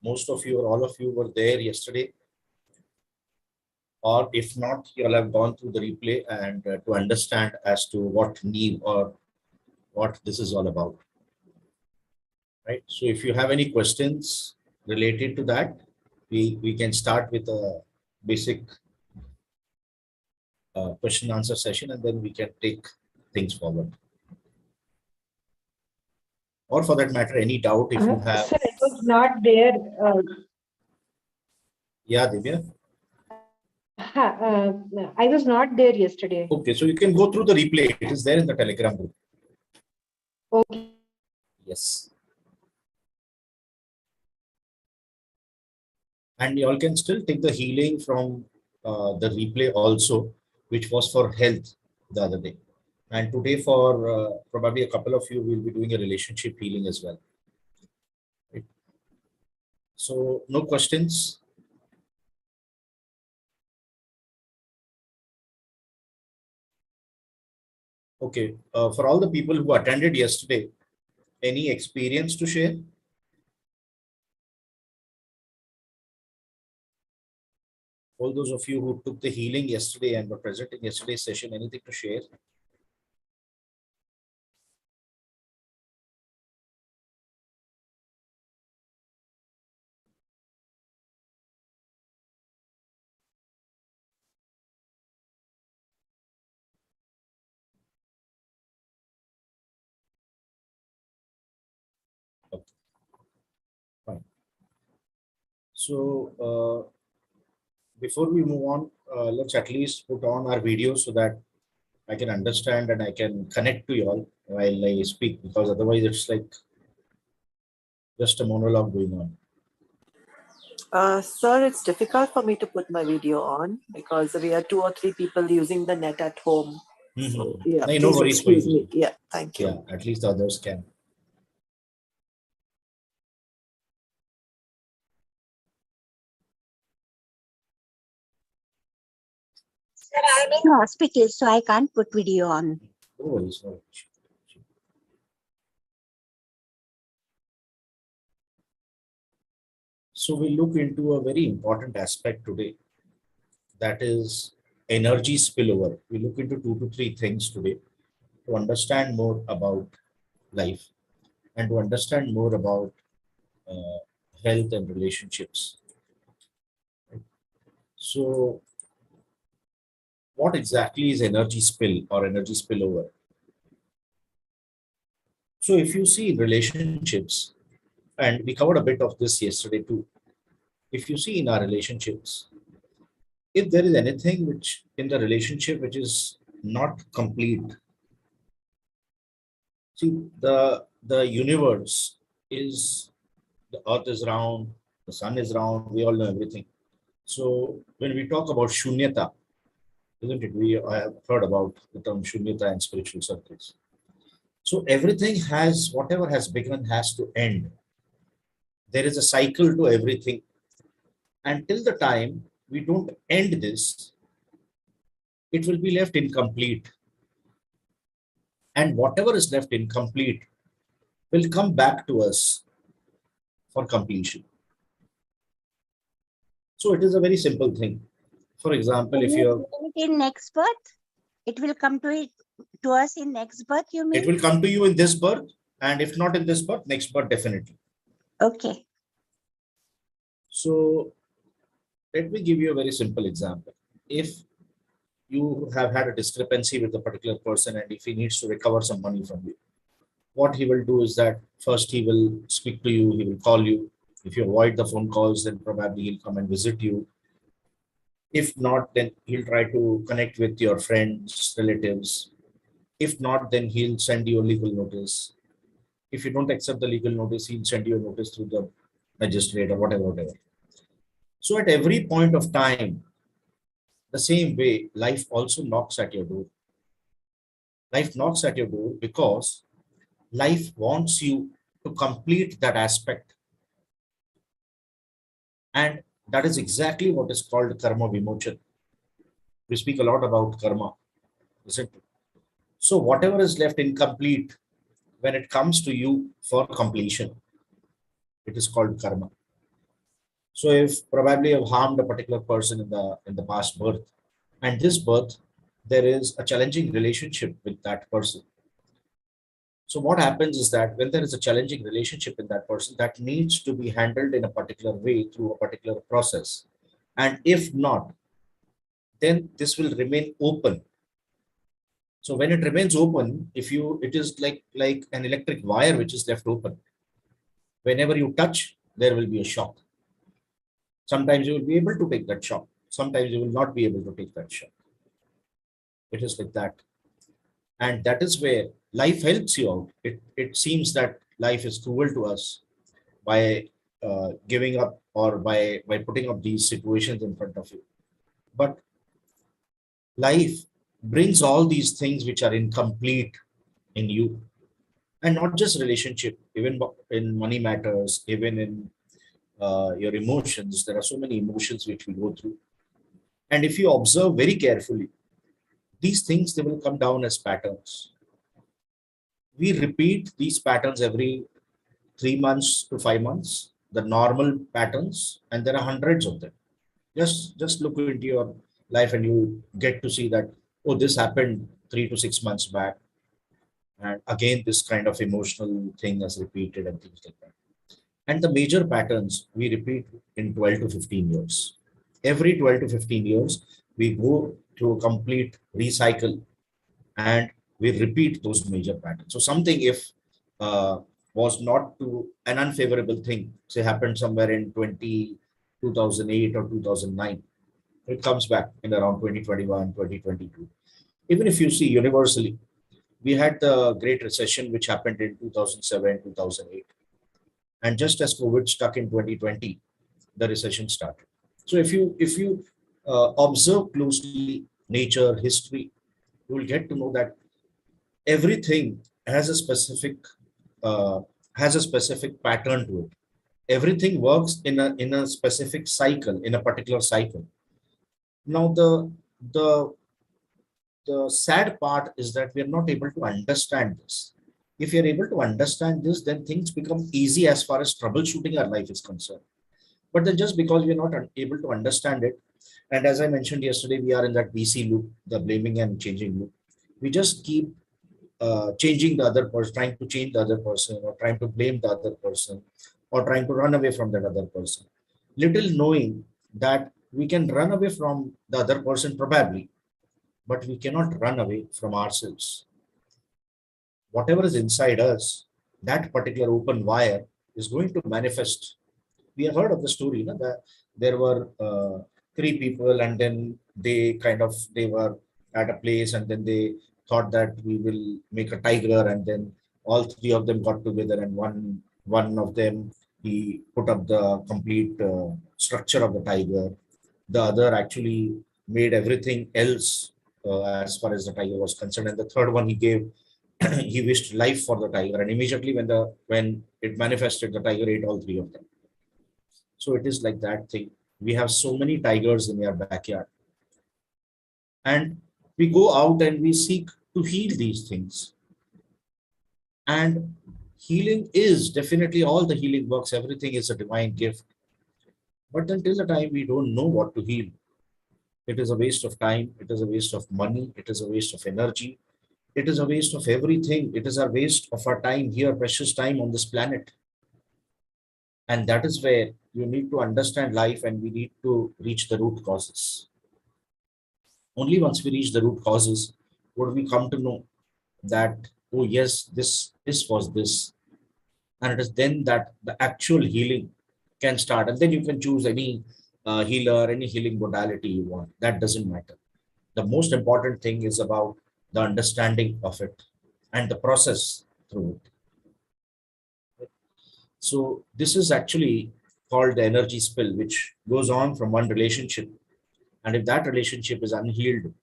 most of you or all of you were there yesterday, or if not, you'll have gone through the replay and to understand as to what Neev or what this is all about. Right. So if you have any questions related to that, we can start with a basic question answer session, and then we can take things forward. Or for that matter, any doubt if you have. Sir, it was not there. Yeah, Divya. I was not there yesterday. Okay, so you can go through the replay. It is there in the Telegram group. Okay. Yes. And you all can still take the healing from the replay also, which was for health the other day. And today for probably a couple of you, will be doing a relationship healing as well. Right. So no questions. Okay, for all the people who attended yesterday, any experience to share? All those of you who took the healing yesterday and were present in yesterday's session, anything to share? Okay. Fine. So before we move on, let's at least put on our video so that I can understand and I can connect to you all while I speak, because otherwise it's like just a monologue going on. Sir, it's difficult for me to put my video on because we are 2 or 3 people using the net at home. Mm-hmm. So, yeah, No worries for excuse you. me. Yeah, thank you. Yeah, at least the others can. Sir, I'm in hospital, so I can't put video on. No worries, no worries. So we look into a very important aspect today, that is energy spillover. We look into 2 to 3 things today to understand more about life and to understand more about health and relationships. So what exactly is energy spill or energy spillover? So if you see in relationships, and we covered a bit of this yesterday too, if you see in our relationships, if there is anything which in the relationship which is not complete, see the universe is, the earth is round, the sun is round, we all know everything. So when we talk about shunyata, isn't it? I have heard about the term shunyata in spiritual circles. So everything has, whatever has begun has to end. There is a cycle to everything. Until the time we don't end this, it will be left incomplete. And whatever is left incomplete will come back to us for completion. So it is a very simple thing. For example, if you're in next birth, it will come to us in next birth, you mean? It will come to you in this birth, and if not in this birth, next birth definitely. Okay. So let me give you a very simple example. If you have had a discrepancy with a particular person and if he needs to recover some money from you, what he will do is that first he will speak to you, he will call you. If you avoid the phone calls, then probably he'll come and visit you. If not, then he'll try to connect with your friends, relatives. If not, then he'll send you a legal notice. If you don't accept the legal notice, he'll send you a notice through the magistrate or whatever. So at every point of time, the same way, life also knocks at your door. Life knocks at your door because life wants you to complete that aspect. And that is exactly what is called karma vimochan. We speak a lot about karma, isn't it? So whatever is left incomplete, when it comes to you for completion, it is called karma. So if probably you've harmed a particular person in the past birth, and this birth, there is a challenging relationship with that person. So what happens is that when there is a challenging relationship in that person, that needs to be handled in a particular way through a particular process. And if not, then this will remain open. So when it remains open, if you, it is like an electric wire which is left open. Whenever you touch, there will be a shock. Sometimes you will be able to take that shock. Sometimes you will not be able to take that shock. It is like that. And that is where life helps you out. It seems that life is cruel to us by giving up or by putting up these situations in front of you. But life brings all these things which are incomplete in you, and not just relationship, even in money matters, even in your emotions. There are so many emotions which we go through. And if you observe very carefully, these things, they will come down as patterns. We repeat these patterns every 3 months to 5 months, the normal patterns, and there are hundreds of them. Just look into your life and you get to see that, oh, this happened 3 to 6 months back. And again, this kind of emotional thing is repeated and things like that. And the major patterns we repeat in 12 to 15 years. Every 12 to 15 years, we go through a complete recycle and we repeat those major patterns. So something if was not to an unfavorable thing, say happened somewhere in 2008 or 2009, it comes back in around 2021, 2022. Even if you see universally, we had the Great Recession, which happened in 2007, 2008. And just as COVID stuck in 2020, the recession started. So if you observe closely nature, history, you will get to know that everything has a specific uh, pattern to it. Everything works in a specific cycle, in a particular cycle. Now the the sad part is that we are not able to understand this. If you're able to understand this, then things become easy as far as troubleshooting our life is concerned. But then just because we are not able to understand it, and as I mentioned yesterday, we are in that BC loop, the blaming and changing loop. We just keep changing the other person, trying to change the other person, or trying to blame the other person, or trying to run away from that other person. Little knowing that we can run away from the other person probably, but we cannot run away from ourselves. Whatever is inside us, that particular open wire is going to manifest. We have heard of the story, no, that there were three people, and then they were at a place, and then they thought that we will make a tiger, and then all three of them got together, and one of them, he put up the complete structure of the tiger. The other actually made everything else as far as the tiger was concerned, and the third one he gave he wished life for the tiger, and immediately when it manifested, the tiger ate all three of them. So it is like that thing. We have so many tigers in our backyard, and we go out and we seek to heal these things. And healing is definitely, all the healing works, everything is a divine gift. But until the time we don't know what to heal, it is a waste of time, it is a waste of money, it is a waste of energy, it is a waste of everything. It is a waste of our time here, precious time on this planet. And that is where you need to understand life, and we need to reach the root causes. Only once we reach the root causes would we come to know that, oh yes, this was this. And it is then that the actual healing can start. And then you can choose any healer, any healing modality you want. That doesn't matter. The most important thing is about the understanding of it and the process through it. So this is actually called the energy spill, which goes on from one relationship. And if that relationship is unhealed,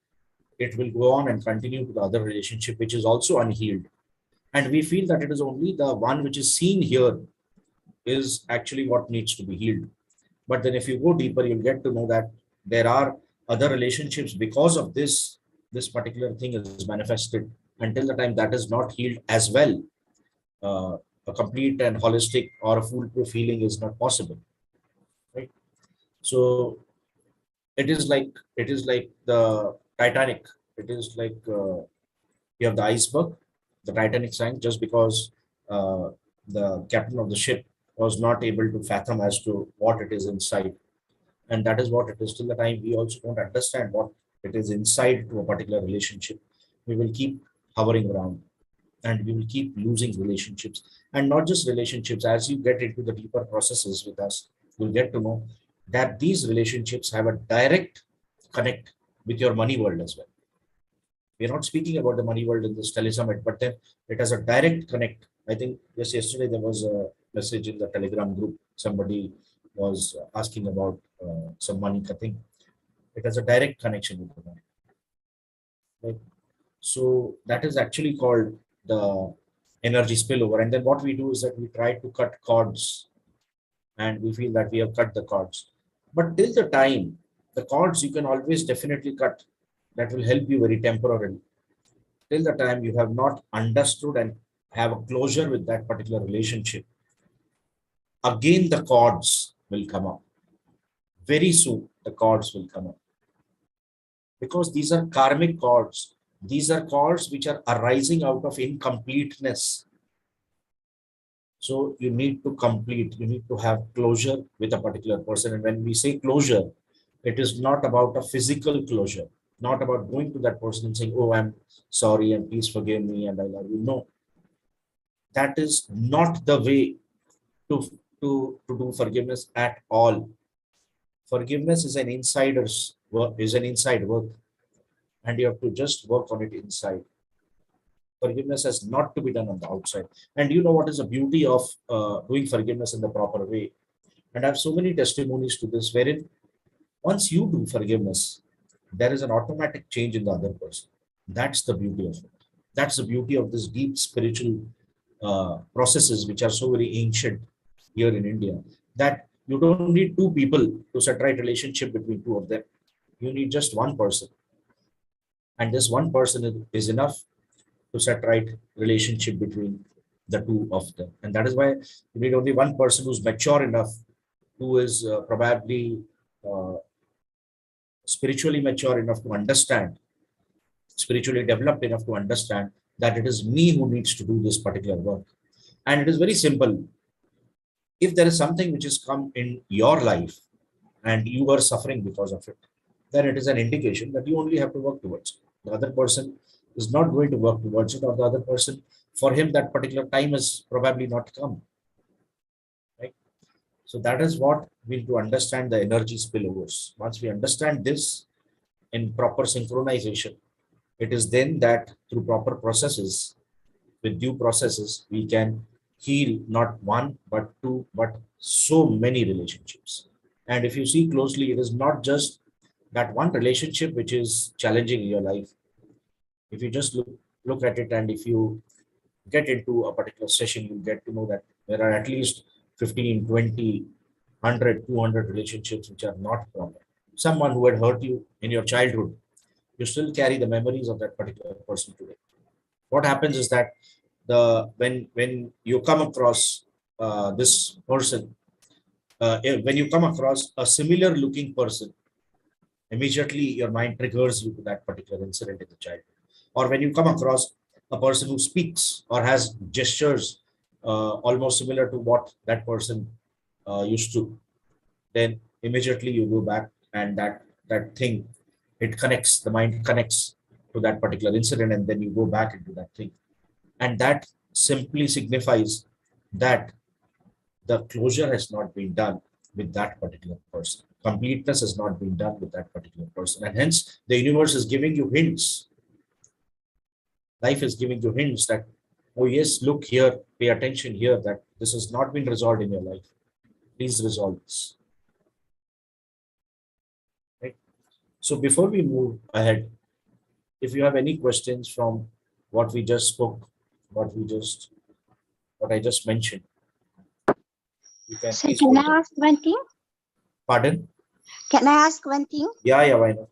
it will go on and continue to the other relationship, which is also unhealed. And we feel that it is only the one which is seen here is actually what needs to be healed. But then if you go deeper, you'll get to know that there are other relationships because of this particular thing is manifested. Until the time that is not healed as well, a complete and holistic or a foolproof healing is not possible. Right? So it is like the Titanic. It is like you have the iceberg, the Titanic sank just because the captain of the ship was not able to fathom as to what it is inside. And that is what it is. Till the time we also don't understand what it is inside to a particular relationship, we will keep hovering around and we will keep losing relationships. And not just relationships, as you get into the deeper processes with us, you'll get to know that these relationships have a direct connect with your money world as well. We're not speaking about the money world in this Tele Summit, but then it has a direct connect. I think yesterday there was a message in the Telegram group. Somebody was asking about some money cutting. It has a direct connection with the money. Right? So that is actually called the energy spillover. And then what we do is that we try to cut cords and we feel that we have cut the cords. But till the time, the cords you can always definitely cut. That will help you very temporarily. Till the time you have not understood and have a closure with that particular relationship, again the cords will come up. Very soon the cords will come up. Because these are karmic cords. These are cords which are arising out of incompleteness. So you need to complete, you need to have closure with a particular person. And when we say closure, it is not about a physical closure, not about going to that person and saying, oh, I'm sorry and please forgive me and I love you. No, that is not the way to, to do forgiveness at all. Forgiveness is an insider's work, is an inside work, and you have to just work on it inside. Forgiveness has not to be done on the outside. And you know what is the beauty of doing forgiveness in the proper way? And I have so many testimonies to this, wherein once you do forgiveness, there is an automatic change in the other person. That's the beauty of it. That's the beauty of this deep spiritual processes, which are so very ancient here in India, that you don't need two people to set right relationship between two of them. You need just one person. And this one person is enough to set right relationship between the two of them. And that is why you need only one person who's mature enough, who is probably uh, spiritually mature enough to understand, spiritually developed enough to understand that it is me who needs to do this particular work. And it is very simple. If there is something which has come in your life and you are suffering because of it, then it is an indication that you only have to work towards it. The other person is not going to work towards it, or the other person, for him, that particular time has probably not come. Right? So that is what we need to understand, the energy spillovers. Once we understand this in proper synchronization, it is then that through proper processes, with due processes, we can heal not one, but two, but so many relationships. And if you see closely, it is not just that one relationship which is challenging in your life. If you just look at it, and if you get into a particular session, you get to know that there are at least 15, 20, 100, 200 relationships which are not proper. Someone who had hurt you in your childhood, you still carry the memories of that particular person today. What happens is that when you come across this person, when you come across a similar looking person, immediately your mind triggers you to that particular incident in the childhood. Or when you come across a person who speaks or has gestures almost similar to what that person used to, then immediately you go back, and that thing, it connects, the mind connects to that particular incident, and then you go back into that thing. And that simply signifies that the closure has not been done with that particular person. Completeness has not been done with that particular person. And hence, the universe is giving you hints. Life is giving you hints that, oh, yes, look here, pay attention here, that this has not been resolved in your life. Please resolve this. Right? So, before we move ahead, if you have any questions from what we just spoke, what I just mentioned, you can So please can go I ahead. ask one thing? Pardon? Can I ask one thing? Yeah, why not?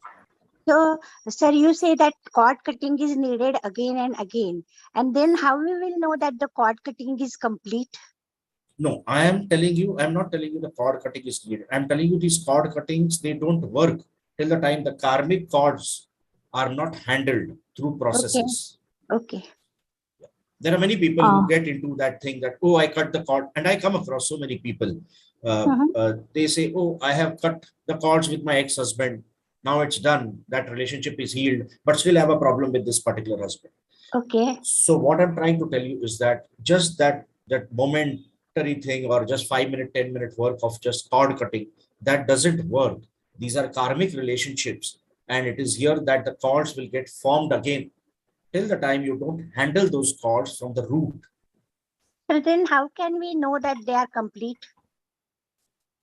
So, sir, you say that cord cutting is needed again and again. And then how we will know that the cord cutting is complete? No, I am telling you, I'm not telling you the cord cutting is needed. I'm telling you these cord cuttings, they don't work till the time the karmic cords are not handled through Okay. processes. Okay. There are many people Uh, who get into that thing that, oh, I cut the cord, and I come across so many people. Mhm. They say, oh, I have cut the cords with my ex-husband. Now it's done. That relationship is healed, but still I have a problem with this particular husband. Okay. So what I'm trying to tell you is that just that momentary thing or just 5 minute, 10 minute work of just cord cutting, that doesn't work. These are karmic relationships, and it is here that the cords will get formed again till the time you don't handle those cords from the root. So then how can we know that they are complete?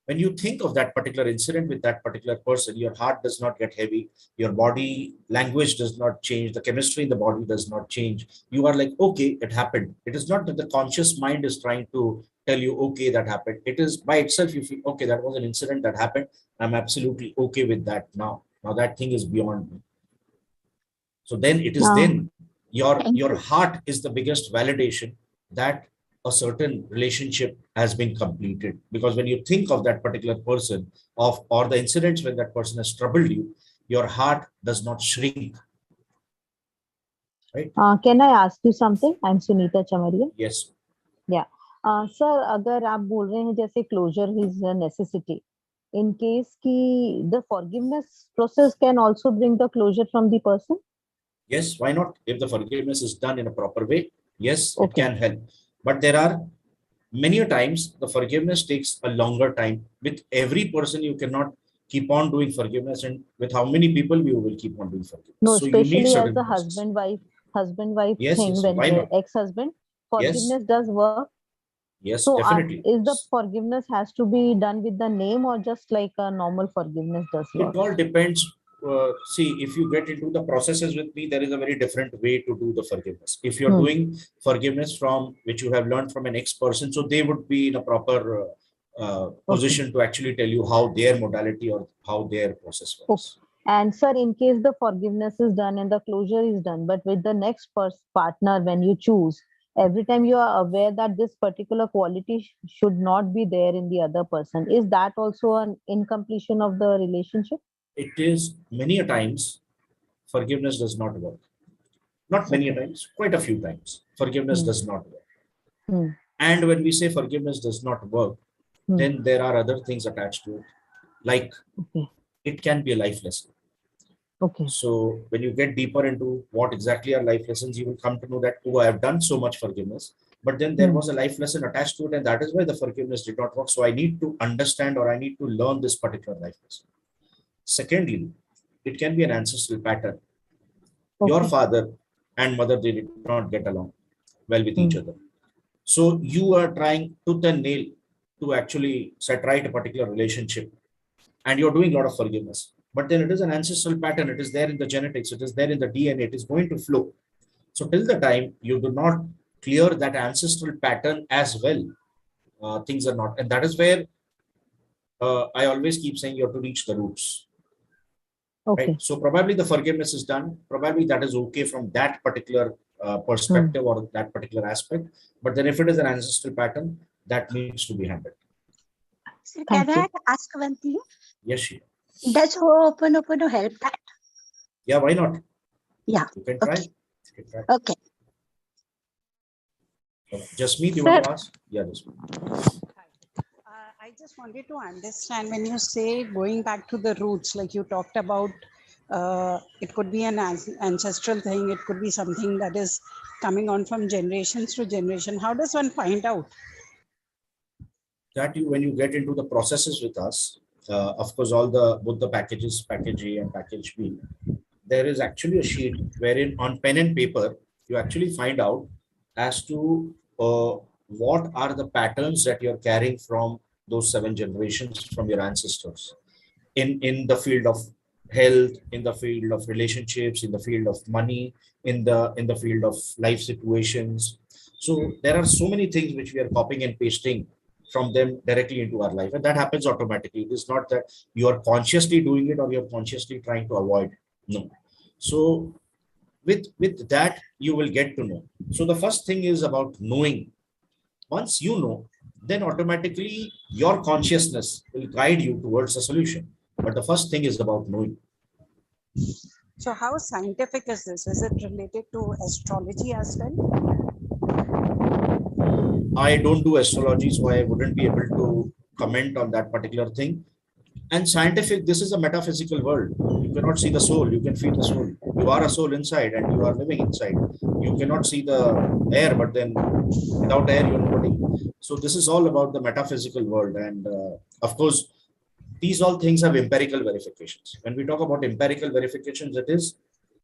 When you think of that particular incident with that particular person, your heart does not get heavy, your body language does not change, the chemistry in the body does not change. You are like, okay, it happened. It is not that the conscious mind is trying to tell you, okay, that happened. It is by itself, you feel, okay, that was an incident that happened. I'm absolutely okay with that now. Now that thing is beyond me. So then it is uh, then Thank your you. heart is the biggest validation that a certain relationship has been completed. Because when you think of that particular person of or the incidents when that person has troubled you, your heart does not shrink, right? can I ask you something? I'm Sunita Chamaria. Yes. Yeah. Sir, अगर आप बोल रहे हैं जैसे closure is a necessity, in case कि the forgiveness process can also bring the closure from the person? Yes, why not? If the forgiveness is done in a proper way, yes, it Okay. can help. But there are many a times the forgiveness takes a longer time. With every person, you cannot keep on doing forgiveness, and with how many people you will keep on doing forgiveness. No, So you need especially as certain a process. husband-wife Yes, thing yes, when why the not? ex-husband, Yes, forgiveness does work. yes, So, definitely. is the forgiveness has to be done with the name or just like a normal forgiveness does It work? all depends. See, if you get into the processes with me, there is a very different way to do the forgiveness. If you're Hmm. doing forgiveness from which you have learned from an ex-person, so they would be in a proper Okay. position to actually tell you how their modality or how their process Okay. works. And sir, in case the forgiveness is done and the closure is done, but with the next partner, when you choose, every time you are aware that this particular quality should not be there in the other person, is that also an incompletion of the relationship? It is many a times forgiveness does not work. Not many a Okay. times, quite a few times. Forgiveness Hmm. does not work. Hmm. And when we say forgiveness does not work, Hmm. then there are other things attached to it. Like Okay. it can be a life lesson. Okay. So when you get deeper into what exactly are life lessons, you will come to know that, oh, I have done so much forgiveness, but then there Hmm. was a life lesson attached to it, and that is why the forgiveness did not work. So I need to understand or I need to learn this particular life lesson. Secondly, it can be an ancestral pattern. Your Okay. father and mother, they did not get along well with each Hmm. other. So you are trying tooth and nail to actually set right a particular relationship, and you're doing a lot of forgiveness. But then it is an ancestral pattern. It is there in the genetics. It is there in the DNA. It is going to flow. So till the time you do not clear that ancestral pattern as well, things are not. And that is where I always keep saying you have to reach the roots, right? Okay. So probably the forgiveness is done. Probably that is okay from that particular Hmm. perspective or that particular aspect. But then if it is an ancestral pattern, that needs to be handled. Sir, can Thank I you. ask one thing? Yes, Shiva. Does Ho'oponopono help that? Yeah, why not? Yeah. You can try. Okay. You can try. Okay. Jasmeet, you want Sir, to ask? Yeah, Jasmeet. I just wanted to understand when you say going back to the roots, like you talked about, it could be an ancestral thing, it could be something that is coming on from generations to generation. How does one find out? That you when you get into the processes with us, of course, all the both the packages, package A and package B, there is actually a sheet wherein on pen and paper you actually find out as to what are the patterns that you're carrying from those 7 generations from your ancestors in the field of health, in the field of relationships, in the field of money, in the field of life situations. So there are so many things which we are copying and pasting from them directly into our life, and that happens automatically. It is not that you are consciously doing it or you're consciously trying to avoid. No. So with that you will get to know. So the first thing is about knowing. Once you know, then automatically your consciousness will guide you towards a solution. But the first thing is about knowing. So how scientific is this? Is it related to astrology as well? I don't do astrology, so I wouldn't be able to comment on that particular thing. And scientific, this is a metaphysical world. You cannot see the soul, you can feel the soul. You are a soul inside and you are living inside. You cannot see the air, but then without air, you're nobody. So this is all about the metaphysical world. And of course, these all things have empirical verifications. When we talk about empirical verifications, it is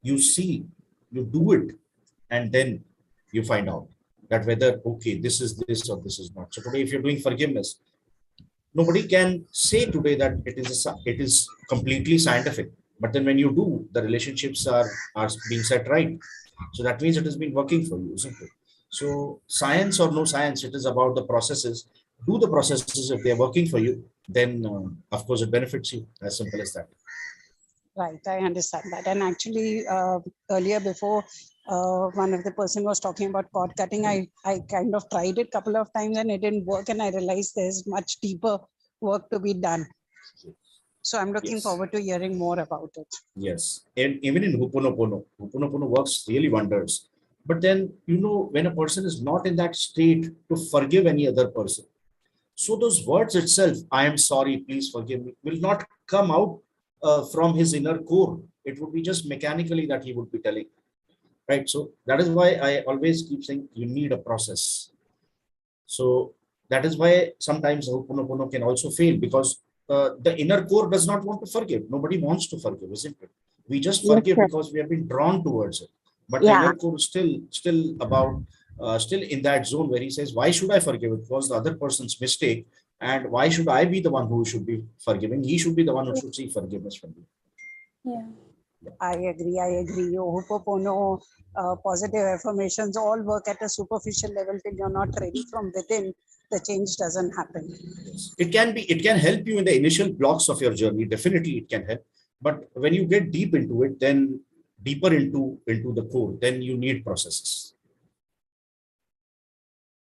you see, you do it, and then you find out that whether, okay, this is this or this is not. So today, if you're doing forgiveness, nobody can say today that it is completely scientific. But then when you do, the relationships are being set right. So that means it has been working for you, isn't it? So science or no science, it is about the processes. Do the processes. If they're working for you, then of course it benefits you. As simple as that. Right, I understand that. And actually, earlier before one of the person was talking about cord cutting, I kind of tried it a couple of times and it didn't work. And I realized there's much deeper work to be done. So I'm looking Yes. forward to hearing more about it. Yes. And even in Ho'oponopono works really wonders. But then, when a person is not in that state to forgive any other person, so those words itself, I am sorry, please forgive me, will not come out from his inner core. It would be just mechanically that he would be telling. Right. So that is why I always keep saying you need a process. So that is why sometimes Ho'oponopono can also fail, because the inner core does not want to forgive. Nobody wants to forgive, isn't it? We just Yes, forgive sir. because we have been drawn towards it. But the Yeah. inner core is still about still in that zone where he says, why should I forgive? It was the other person's mistake. And why should I be the one who should be forgiving? He should be the one who should seek forgiveness from you. Yeah. I agree. Ho'oponopono, positive affirmations all work at a superficial level till you're not ready from within. The change doesn't happen. Yes. It can help you in the initial blocks of your journey. Definitely it can help. But when you get deep into it, then deeper into the core, then you need processes.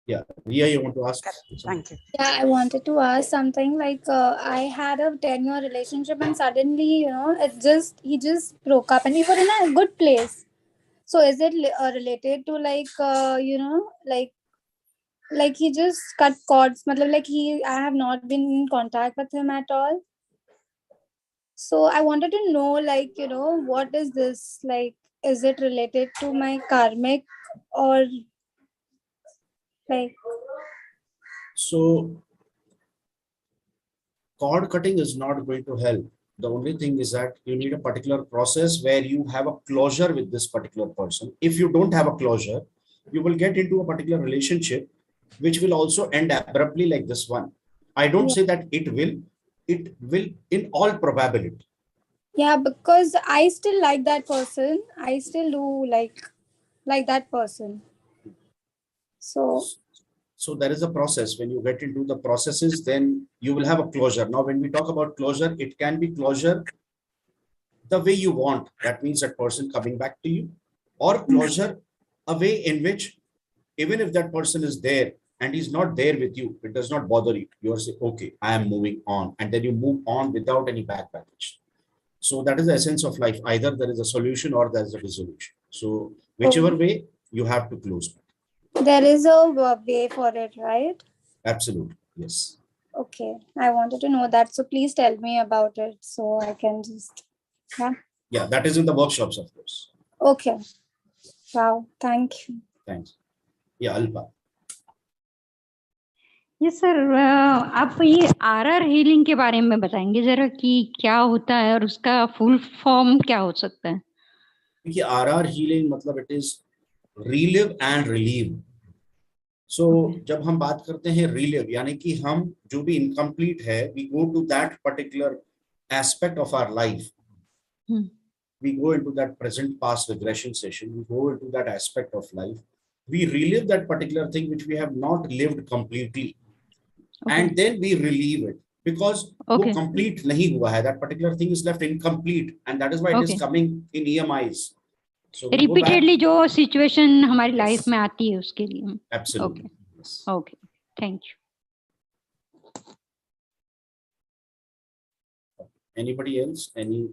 Yeah. Ria, you want to ask? Thank you. Yeah, I wanted to ask something like I had a 10-year relationship and suddenly, he just broke up and we were in a good place. So is it related to like he just cut cords, I have not been in contact with him at all. So I wanted to know, what is this? Like, is it related to my karmic or like? So cord cutting is not going to help. The only thing is that you need a particular process where you have a closure with this particular person. If you don't have a closure, you will get into a particular relationship, which will also end abruptly like this one. I don't say that it will in all probability. Yeah, because I still like that person. I still do like that person. So there is a process. When you get into the processes, then you will have a closure. Now, when we talk about closure, it can be closure the way you want. That means that person coming back to you, or closure a way in which even if that person is there and he's not there with you, it does not bother you. You are saying, okay, I am moving on. And then you move on without any back baggage. So that is the essence of life. Either there is a solution or there is a dissolution. So whichever way, you have to close. There is a way for it, right? Absolutely. Yes. Okay. I wanted to know that. So please tell me about it so I can just, Yeah, that is in the workshops, of course. Okay. Wow. Thank you. Thanks. Yeah, Alpa. ये sir आप ये RR healing के बारे में बताएंगे जरा कि क्या होता है और उसका फुल फॉर्म क्या हो सकता है? देखिए आरआर हीलिंग मतलब it is relive and relieve. So जब हम बात करते हैं रीलिव यानी कि हम जो भी इनकम्प्लीट है, we go to that particular aspect of our life. We go into that present past regression session. We go into that aspect of life. We relive that particular thing which we have not lived completely. And then we relieve it because वो complete नहीं हुआ है. That particular thing is left incomplete, and that is why it is coming in EMIs. So repeatedly जो situation हमारी life में आती है उसके लिए. Absolutely. Okay. Thank you. Anybody else? Any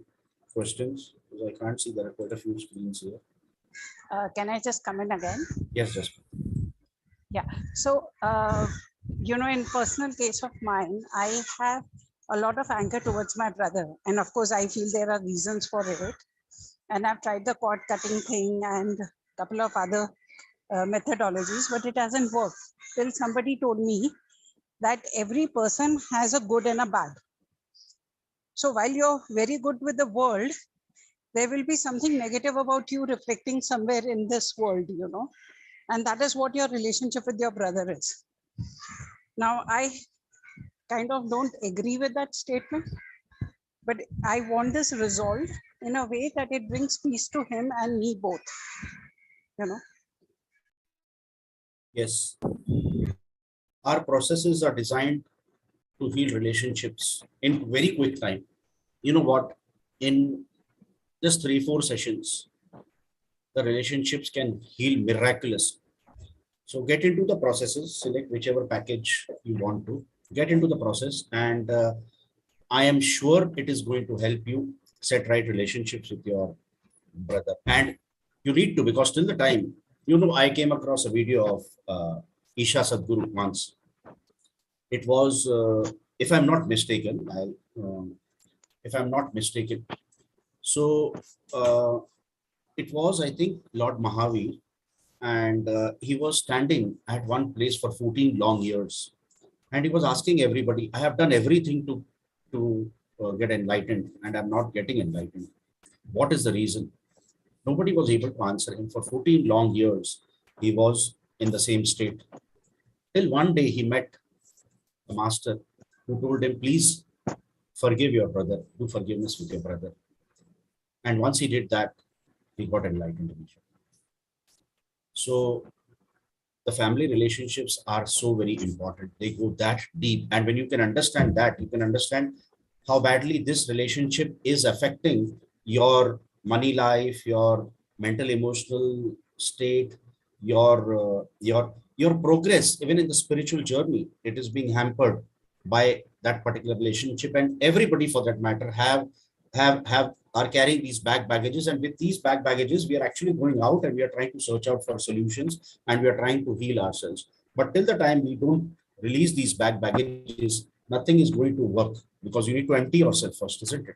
questions? Because I can't see there are quite a few screens here. Can I just come in again? Yes, just Yeah. So, in personal case of mine, I have a lot of anger towards my brother. And of course, I feel there are reasons for it. And I've tried the cord cutting thing and a couple of other methodologies, but it hasn't worked. Till somebody told me that every person has a good and a bad. So while you're very good with the world, there will be something negative about you reflecting somewhere in this world, and that is what your relationship with your brother is. Now, I kind of don't agree with that statement, but I want this resolved in a way that it brings peace to him and me both, yes. Our processes are designed to heal relationships in very quick time. You know what? In just 3-4 sessions, the relationships can heal miraculous. So get into the processes, select whichever package you want to, get into the process, and I am sure it is going to help you set right relationships with your brother. And you need to, because till the time, I came across a video of Isha Sadhguru once. It was, if I'm not mistaken, if I'm not mistaken. So it was, I think, Lord Mahavir, and he was standing at one place for 14 long years, and he was asking everybody, I have done everything to get enlightened, and I'm not getting enlightened. What is the reason? Nobody was able to answer him. For 14 long years, he was in the same state. Till one day he met the master, who told him, please forgive your brother, do forgiveness with your brother. And once he did that, he got enlightened immediately. So the family relationships are so very important. They go that deep. And when you can understand that, you can understand how badly this relationship is affecting your money life, your mental emotional state, your progress, even in the spiritual journey. It is being hampered by that particular relationship. And everybody, for that matter, are carrying these baggages, and with these baggages we are actually going out and we are trying to search out for solutions, and we are trying to heal ourselves. But till the time we don't release these baggages, nothing is going to work, because you need to empty yourself first, isn't it?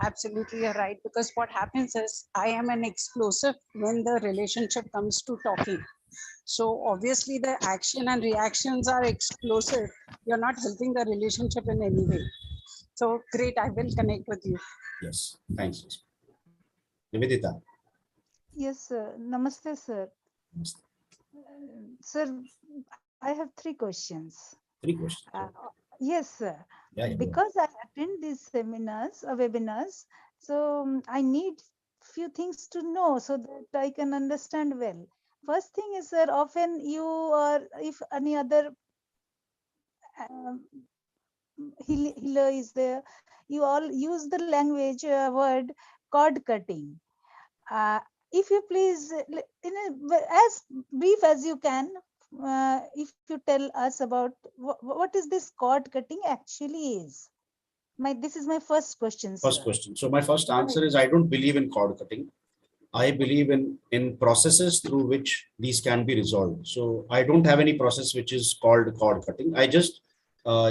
Absolutely, you're right. Because what happens is I am an explosive when the relationship comes to talking. So obviously the action and reactions are explosive. You're not helping the relationship in any way. So great, I will connect with you. Yes, thanks. Nivedita. Yes, sir. Namaste, sir. Sir, I have three questions. Three questions. Yes, sir. Yeah, Because I attend these seminars, webinars, so I need few things to know so that I can understand well. First thing is, sir, often you or if any other um, healer is there, you all use the language word cord cutting. If you please, as brief as you can, if you tell us about what is this cord cutting actually is. This is my first question, sir. First question. So my first answer is, I don't believe in cord cutting. I believe in processes through which these can be resolved. So I don't have any process which is called cord cutting. I just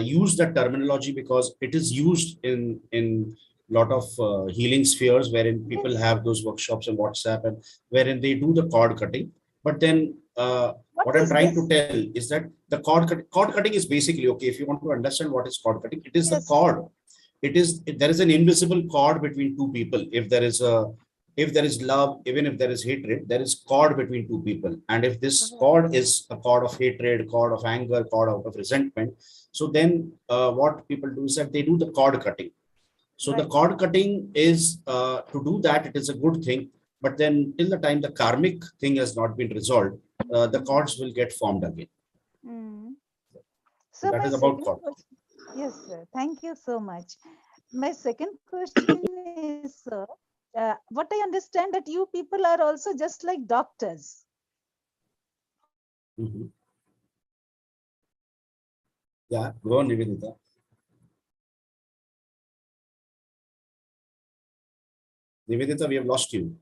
use that terminology because it is used in lot of healing spheres, wherein people have those workshops on WhatsApp, and wherein they do the cord cutting. But then what I'm trying to tell is that the cord cutting is basically, okay, if you want to understand what is cord cutting, it is the cord. There is an invisible cord between two people. If there is love, even if there is hatred, there is cord between two people. And if this cord is a cord of hatred, cord of anger, cord out of resentment, so then what people do is that they do the cord cutting. So the cord cutting is to do that, it is a good thing. But then till the time the karmic thing has not been resolved, the cords will get formed again. So that is about cord. Yes, sir. Thank you so much. My second question is, sir, what I understand that you people are also just like doctors. Yeah, go on, Nivedita. Nivedita, we have lost you.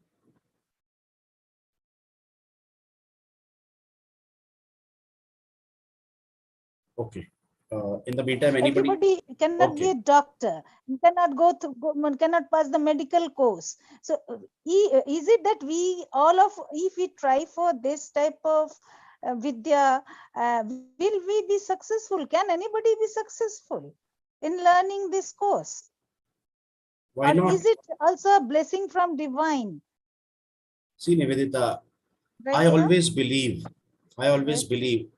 Okay. In the meantime, anybody? Everybody cannot be Okay. a doctor. You cannot one cannot pass the medical course. So is it that we all of, if we try for this type of vidya, will we be successful? Can anybody be successful in learning this course? Why Or not? is it also a blessing from divine? See, Nivedita, Right, I sir? always believe Right.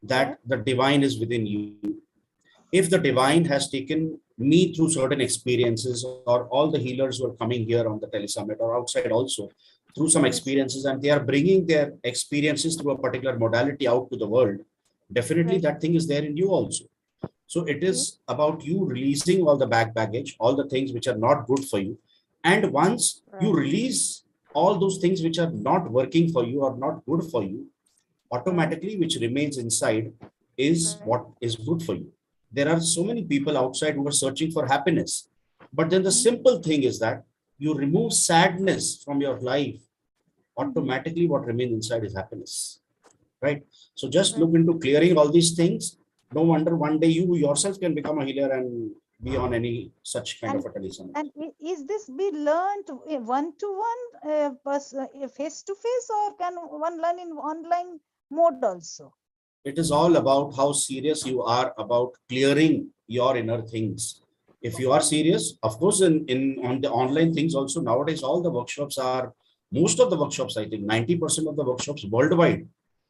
that the divine is within you. If the divine has taken me through certain experiences, or all the healers who are coming here on the telesummit or outside also through some Yes. experiences, and they are bringing their experiences through a particular modality out to the world, definitely Right. that thing is there in you also. So it is about you releasing all the baggage, all the things which are not good for you. And once you Right. release all those things which are not working for you or not good for you, automatically which remains inside is Right. what is good for you. There are so many people outside who are searching for happiness. But then the simple thing is that you remove sadness from your life, automatically what remains inside is happiness. Right? So just Right. look into clearing all these things. No wonder one day you yourself can become a healer and be on any such kind of a telesummit. And is this be learned one to one, face to face, or can one learn in online mode also? It is all about how serious you are about clearing your inner things. If you are serious, of course, in on the online things also nowadays, all the workshops are, most of the workshops, I think 90% of the workshops worldwide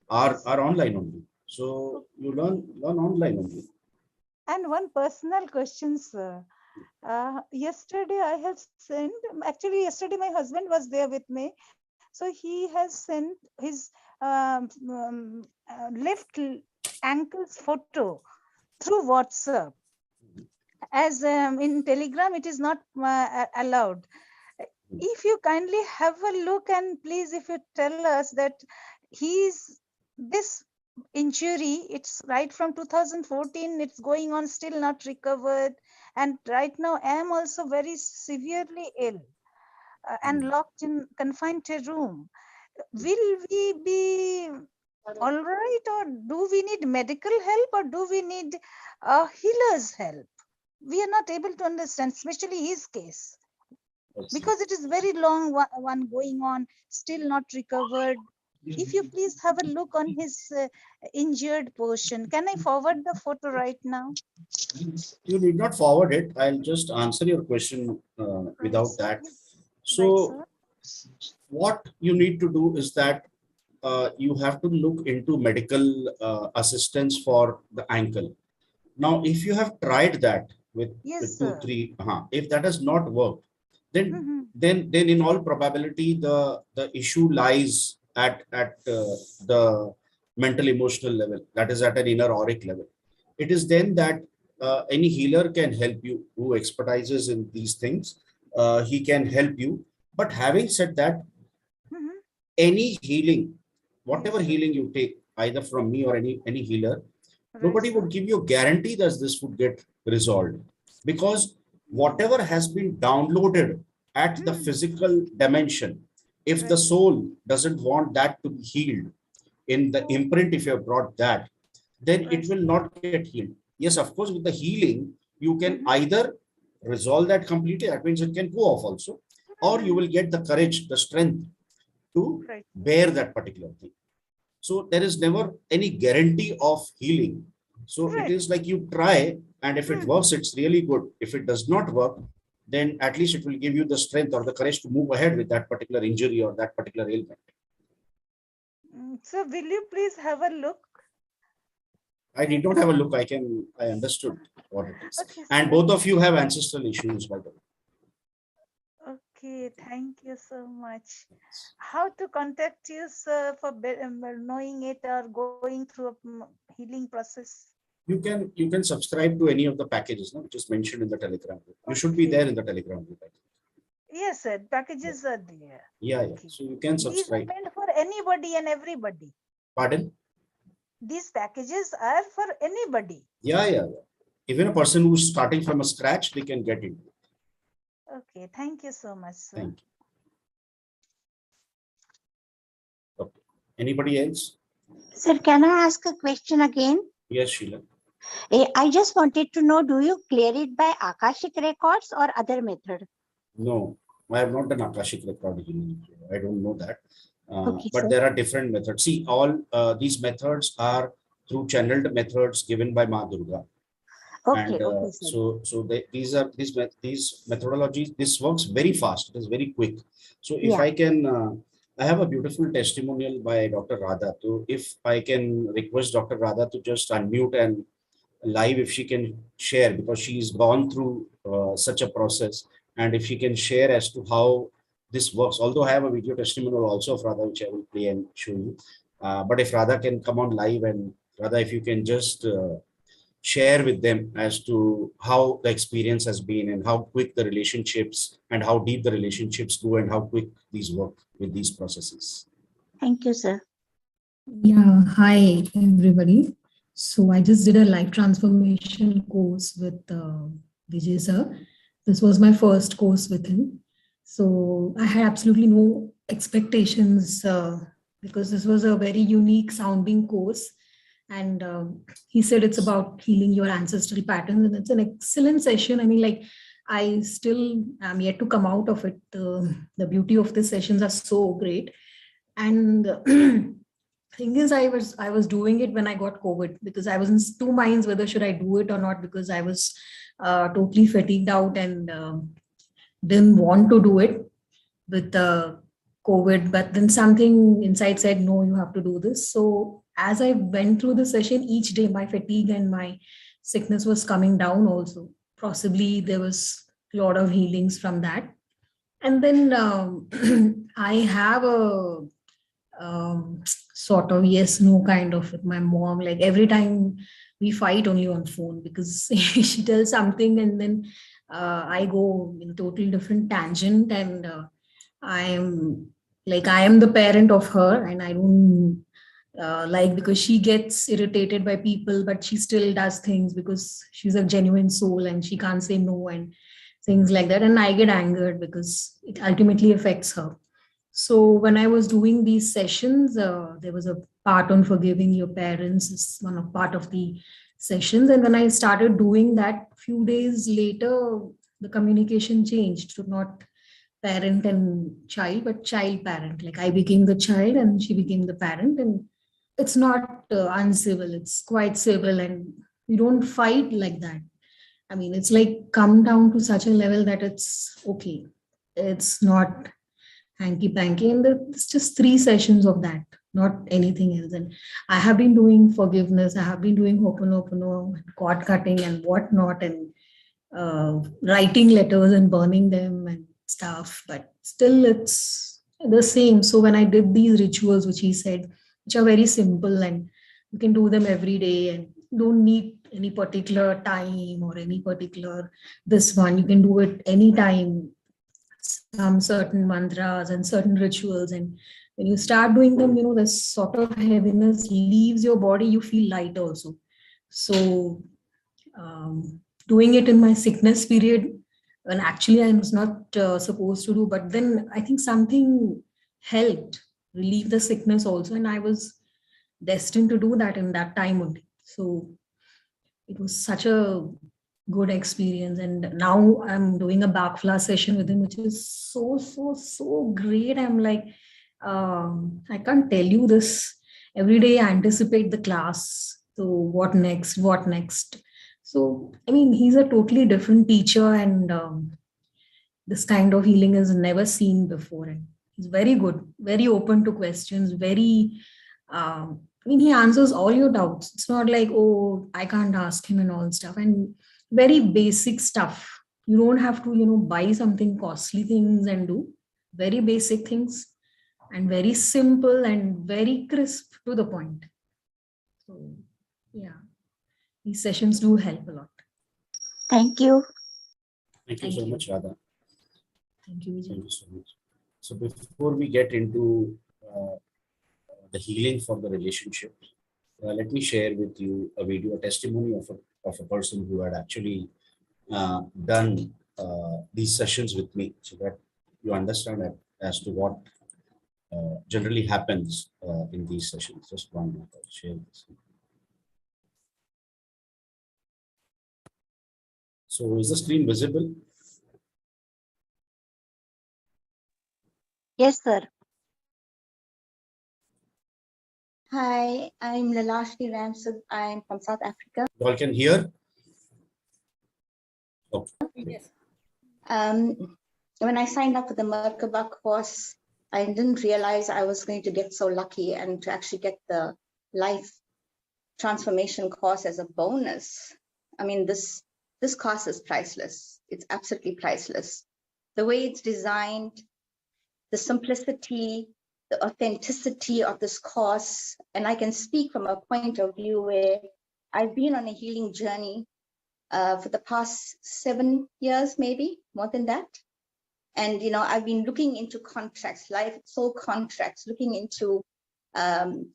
are online only. So you learn online only. And one personal question, sir. Yesterday I have sent, actually yesterday my husband was there with me. So he has sent his left ankle's photo through WhatsApp. As in Telegram, it is not allowed. If you kindly have a look, and please, if you tell us that he's this injury, it's right from 2014, it's going on, still not recovered. And right now, I am also very severely ill and locked in, confined to a room. Will we be all right, or do we need medical help, or do we need healer's help? We are not able to understand, especially his case, because it is very long one going on, still not recovered. If you please have a look on his injured portion. Can I forward the photo right now? You need not forward it. I'll just answer your question Right, without sir. that. Right, So sir. what you need to do is that you have to look into medical assistance for the ankle. Now, if you have tried that Yes, with two, sir. three, if that has not worked, then Mhm. then in all probability the issue lies at the mental emotional level, that is at an inner auric level. It is then that any healer can help you who expertises in these things. He can help you. But having said that, Mhm. any healing, whatever Yes, sir. healing you take, either from me or any healer, Right, nobody sir. would give you a guarantee that this would get resolved, because whatever has been downloaded at the physical dimension, if the Right. soul doesn't want that to be healed in the imprint, if you have brought that, then it Right. will not get healed. Yes, of course, with the healing, you can Mhm. either resolve that completely, that means it can go off also, or you Mhm. will get the courage, the strength to Right. bear that particular thing. So there is never any guarantee of healing. So it Right. is like you try, and if it Mhm. works, it's really good. If it does not work, then at least it will give you the strength or the courage to move ahead with that particular injury or that particular ailment. So will you please have a look? I did not have a look. I understood what it is. Okay, And sir. both of you have ancestral issues, by the way. Okay, thank you so much. How to contact you, sir, for knowing it or going through a healing process? You can subscribe to any of the packages, no, which is mentioned in the Telegram group. You should be Okay. there in the Telegram group. I think. Yes, sir. Packages are there. Yeah. Okay. So you can These are subscribe. meant for anybody and everybody. Pardon? These packages are for anybody. Yeah. Even a person who's starting from a scratch, they can get it. Okay. Thank you so much, sir. Thank you. Anybody else? Sir, can I ask a question again? Yes, Sheila. I just wanted to know, do you clear it by Akashic records or other method? No, I have not done Akashic record healing. I don't know that. Okay, But sir. there are different methods. See, all these methods are through channeled methods given by Ma Durga. Okay, And okay, sir. these methodologies. This works very fast. It is very quick. So if Yeah. I can, I have a beautiful testimonial by Dr. Radha. So if I can request Dr. Radha to just unmute and live, if she can share, because she's gone through such a process, and if she can share as to how this works. Although I have a video testimonial also of Radha, which I will play and show you. But if Radha can come on live, and Radha, if you can just share with them as to how the experience has been and how quick the relationships and how deep the relationships go and how quick these work with these processes. Thank you, sir. Yeah, hi everybody. So I just did a life transformation course with Veejay sir. This was my first course with him. So I had absolutely no expectations because this was a very unique sounding course. And he said it's about healing your ancestral patterns, and it's an excellent session. I mean, like, I still am yet to come out of it. The beauty of the sessions are so great. And thing is, I was doing it when I got COVID, because I was in two minds whether should I do it or not, because I was totally fatigued out and didn't want to do it with COVID. But then something inside said, no, you have to do this. So as I went through the session, each day my fatigue and my sickness was coming down also. Possibly there was a lot of healings from that. And then I have a sort of yes no kind of with my mom. Like, every time we fight only on phone, because she tells something and then I go in a total different tangent, and I am the parent of her, and I don't because she gets irritated by people, but she still does things because she's a genuine soul and she can't say no and things like that. And I get angered because it ultimately affects her. So when I was doing these sessions, there was a part on forgiving your parents, is one of part of the sessions. And when I started doing that, few days later, the communication changed to not parent and child, but child parent. Like, I became the child and she became the parent, and it's not uncivil. It's quite civil, and we don't fight like that. I mean, it's like come down to such a level that it's okay. It's not hanky panky, and it's just 3 sessions of that, not anything else. And I have been doing forgiveness, I have been doing hoponopono, cord cutting and whatnot, and writing letters and burning them and stuff, but still it's the same. So when I did these rituals, which he said, which are very simple and you can do them every day and don't need any particular time or any particular this one, you can do it anytime, some certain mantras and certain rituals. And when you start doing them, the sort of heaviness leaves your body, you feel light also. So doing it in my sickness period, when actually I was not supposed to do, but then I think something helped relieve the sickness also, and I was destined to do that in that time only. So it was such a good experience. And now I'm doing a Bakfla session with him, which is so great. I'm like, I can't tell you this. Every day I anticipate the class. So what next? So, I mean, he's a totally different teacher, and this kind of healing is never seen before. And he's very good, very open to questions, very, he answers all your doubts. It's not like, oh, I can't ask him and all stuff. And very basic stuff. You don't have to, buy something costly things and do very basic things, and very simple and very crisp to the point. So, yeah. These sessions do help a lot. Thank you. Thank you so much, Radha. Thank you, Vijay. Thank you so much. So before we get into the healing for the relationship, let me share with you a video, a testimony of a person who had actually done these sessions with me, so that you understand as to what generally happens in these sessions. Just one minute, I'll share this. So is the screen visible? Yes, sir. Hi, I'm Lalashni Ramsud. I'm from South Africa. You all can hear? Okay. Yes. When I signed up for the Merkaba course, I didn't realize I was going to get so lucky and to actually get the life transformation course as a bonus. I mean, this course is priceless. It's absolutely priceless. The way it's designed, the simplicity, the authenticity of this course. And I can speak from a point of view where I've been on a healing journey for the past 7 years, maybe more than that. And, you know, I've been looking into contracts, life soul contracts, looking into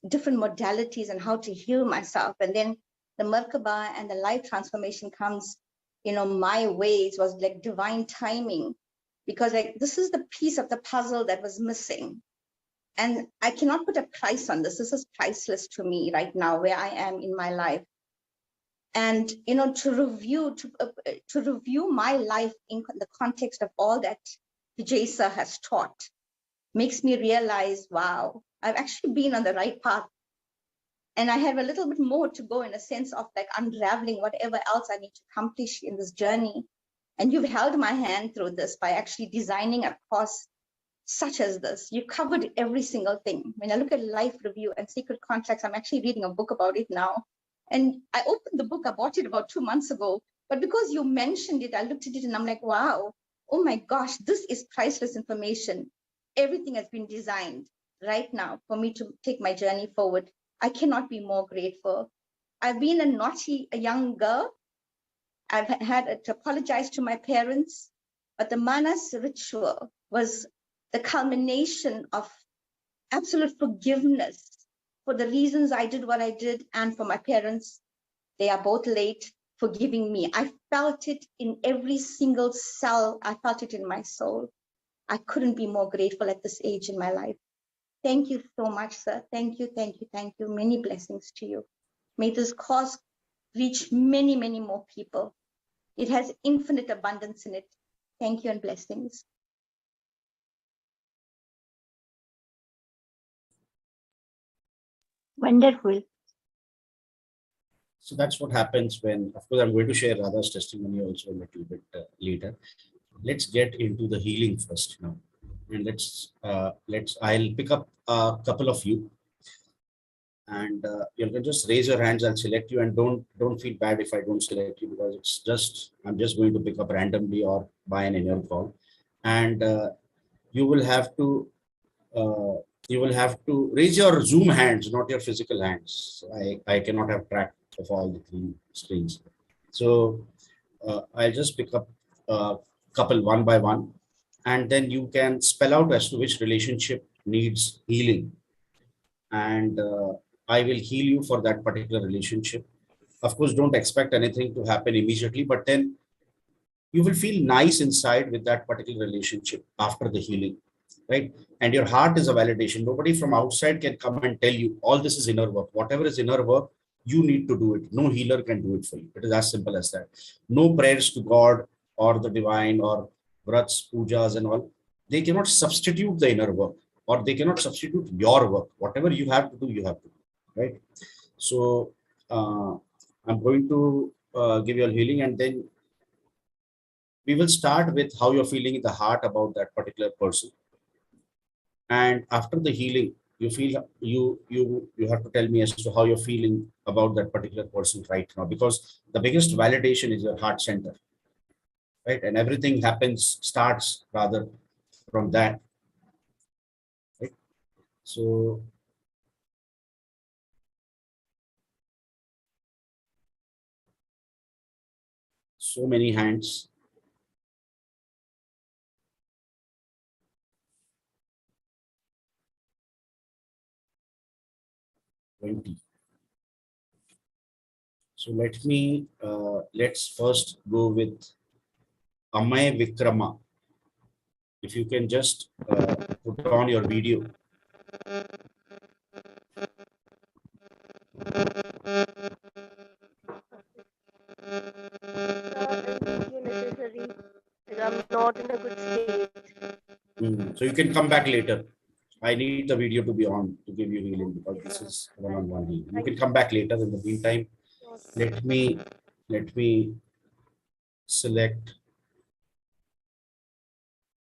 different modalities and how to heal myself. And then the Merkaba and the life transformation comes, you know, my ways was like divine timing, because like this is the piece of the puzzle that was missing. And I cannot put a price on this. This is priceless to me right now, where I am in my life. And, you know, to review my life in the context of all that Veejay sir has taught makes me realize, wow, I've actually been on the right path. And I have a little bit more to go in a sense of like unraveling whatever else I need to accomplish in this journey. And you've held my hand through this by actually designing a course such as this. You covered every single thing. When I look at life review and sacred contracts, I'm actually reading a book about it now. And I opened the book, I bought it about 2 months ago, but because you mentioned it, I looked at it and I'm like, wow, oh my gosh, this is priceless information. Everything has been designed right now for me to take my journey forward. I cannot be more grateful. I've been a young girl. I've had to apologize to my parents, but the Manas ritual was the culmination of absolute forgiveness for the reasons I did what I did, and for my parents. They are both late, forgiving me. I felt it in every single cell. I felt it in my soul. I couldn't be more grateful at this age in my life. Thank you so much, sir. Thank you, thank you, thank you. Many blessings to you. May this cause reach many, many more people. It has infinite abundance in it. Thank you and blessings. Wonderful. So that's what happens when, of course, I'm going to share Radha's testimony also a little bit later. Let's get into the healing first now. And I'll pick up a couple of you, and you can just raise your hands. I'll select you, and don't feel bad if I don't select you, because I'm just going to pick up randomly or by an inner call, and you will have to raise your Zoom hands, not your physical hands. I cannot have track of all the 3 screens. So I'll just pick up a couple one by one, and then you can spell out as to which relationship needs healing. And I will heal you for that particular relationship. Of course, don't expect anything to happen immediately, but then you will feel nice inside with that particular relationship after the healing, right? And your heart is a validation. Nobody from outside can come and tell you all this is inner work. Whatever is inner work, you need to do it. No healer can do it for you. It is as simple as that. No prayers to God or the divine or vrats, pujas and all. They cannot substitute the inner work, or they cannot substitute your work. Whatever you have to do, you have to do, right? So I'm going to give you a healing, and then we will start with how you're feeling in the heart about that particular person. And after the healing, you have to tell me as to how you're feeling about that particular person right now, because the biggest validation is your heart center, right? And everything starts rather from that, right? So many hands. So let's first go with Amay Vikrama. If you can just put on your video Necessary. I'm not in a good state. So you can come back later. I need the video to be on to give you healing because this is one-on-one healing. You can come back later. In the meantime, let me select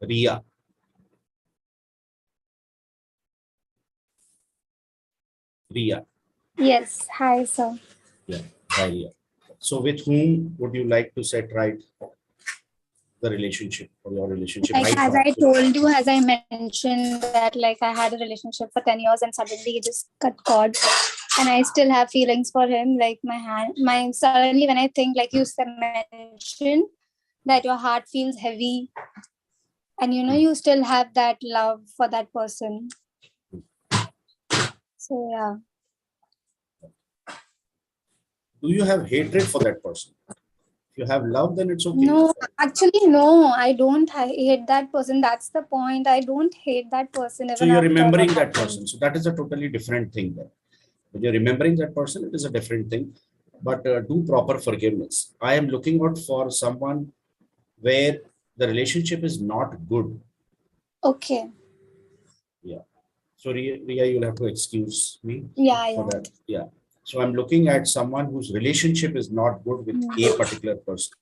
Ria. Ria. Yes. Hi, sir. Yeah, hi Ria. So with whom would you like to set right the relationship or your relationship Like right as now? I told you, as I mentioned that like I had a relationship for 10 years and suddenly he just cut cord, and I still have feelings for him. Like my suddenly when I think, like you mentioned that your heart feels heavy, and you still have that love for that person. So yeah. Do you have hatred for that person? If you have love, then it's okay. No, actually, no, I don't hate that person. That's the point. I don't hate that person. So Even you're after remembering what that happened. person. So that is a totally different thing then. When you're remembering that person, it is a different thing. But do proper forgiveness. I am looking out for someone where the relationship is not good. Okay. Yeah. So Ria, you'll have to excuse me Yeah, for yeah. that. Yeah. So I'm looking at someone whose relationship is not good with a particular person.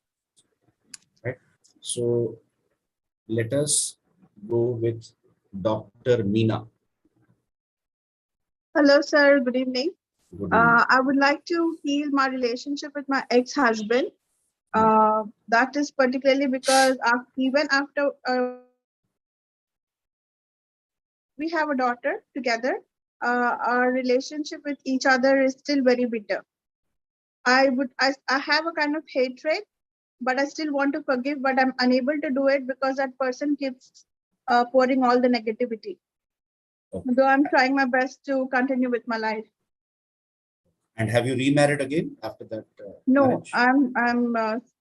Right. So let us go with Dr. Meena. Hello, sir. Good evening. Good evening. I would like to heal my relationship with my ex-husband. That is particularly because even after we have a daughter together, our relationship with each other is still very bitter. I have a kind of hatred, but I still want to forgive, but I'm unable to do it because that person keeps pouring all the negativity. Okay. Though I'm trying my best to continue with my life. And have you remarried again after that No, marriage?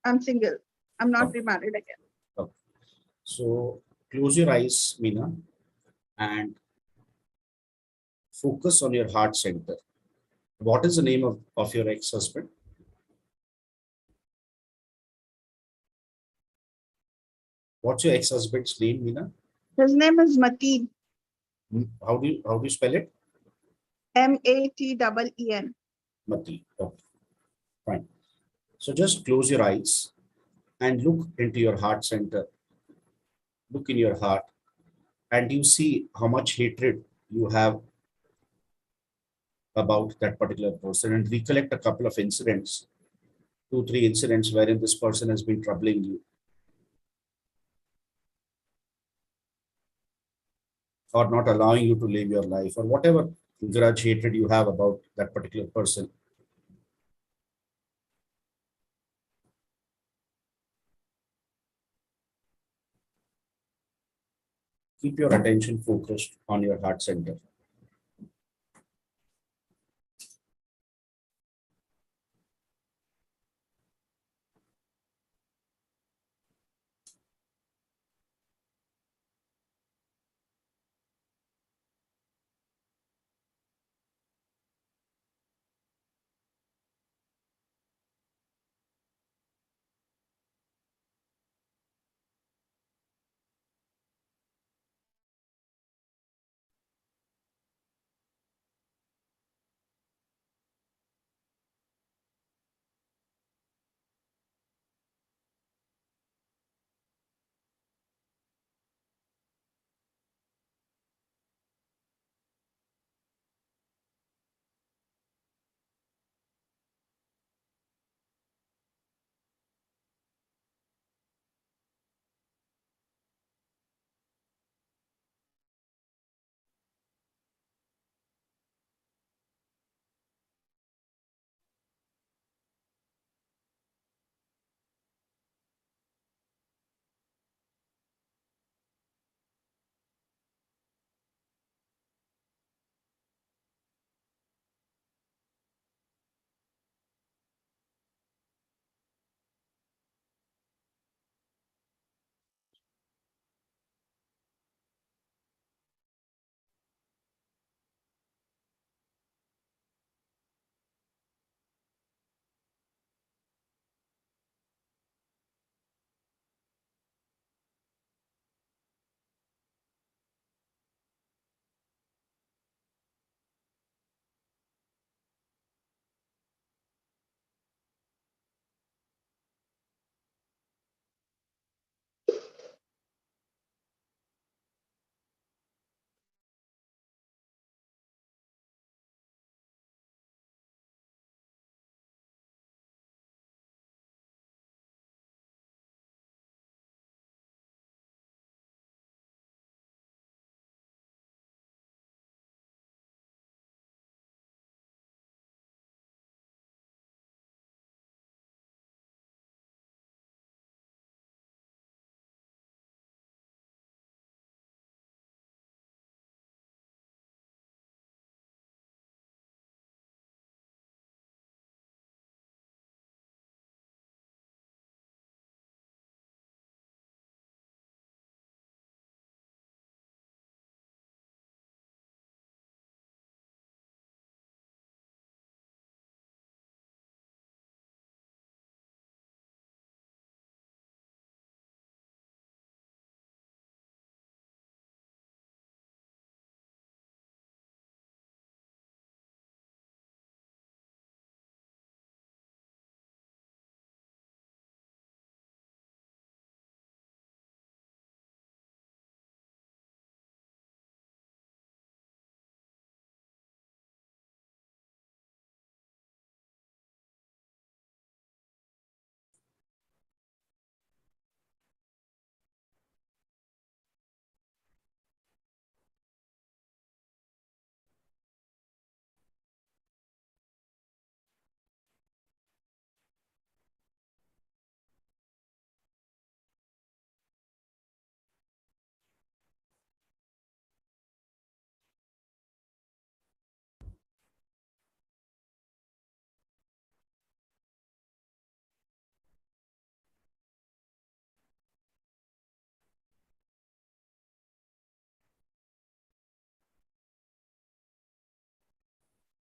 I'm single. I'm not Okay. remarried again. Okay. So close your eyes, Meena, and focus on your heart center. What is the name of your ex-husband? What's your ex-husband's name, Meena? His name is Mateen. How do you spell it? Mateen. Mateen. Okay. Fine. So just close your eyes and look into your heart center. Look in your heart, and you see how much hatred you have about that particular person, and recollect a couple of incidents, 2-3 incidents wherein this person has been troubling you or not allowing you to live your life, or whatever grudge, hatred you have about that particular person. Keep your attention focused on your heart center.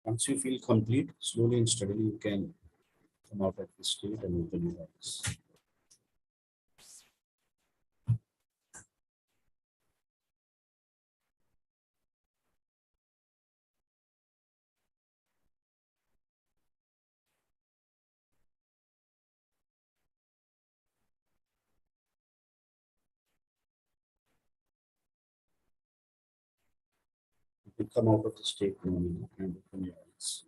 Once you feel complete, slowly and steadily you can come out of this state and open your eyes. You can come out of the state now and open your eyes.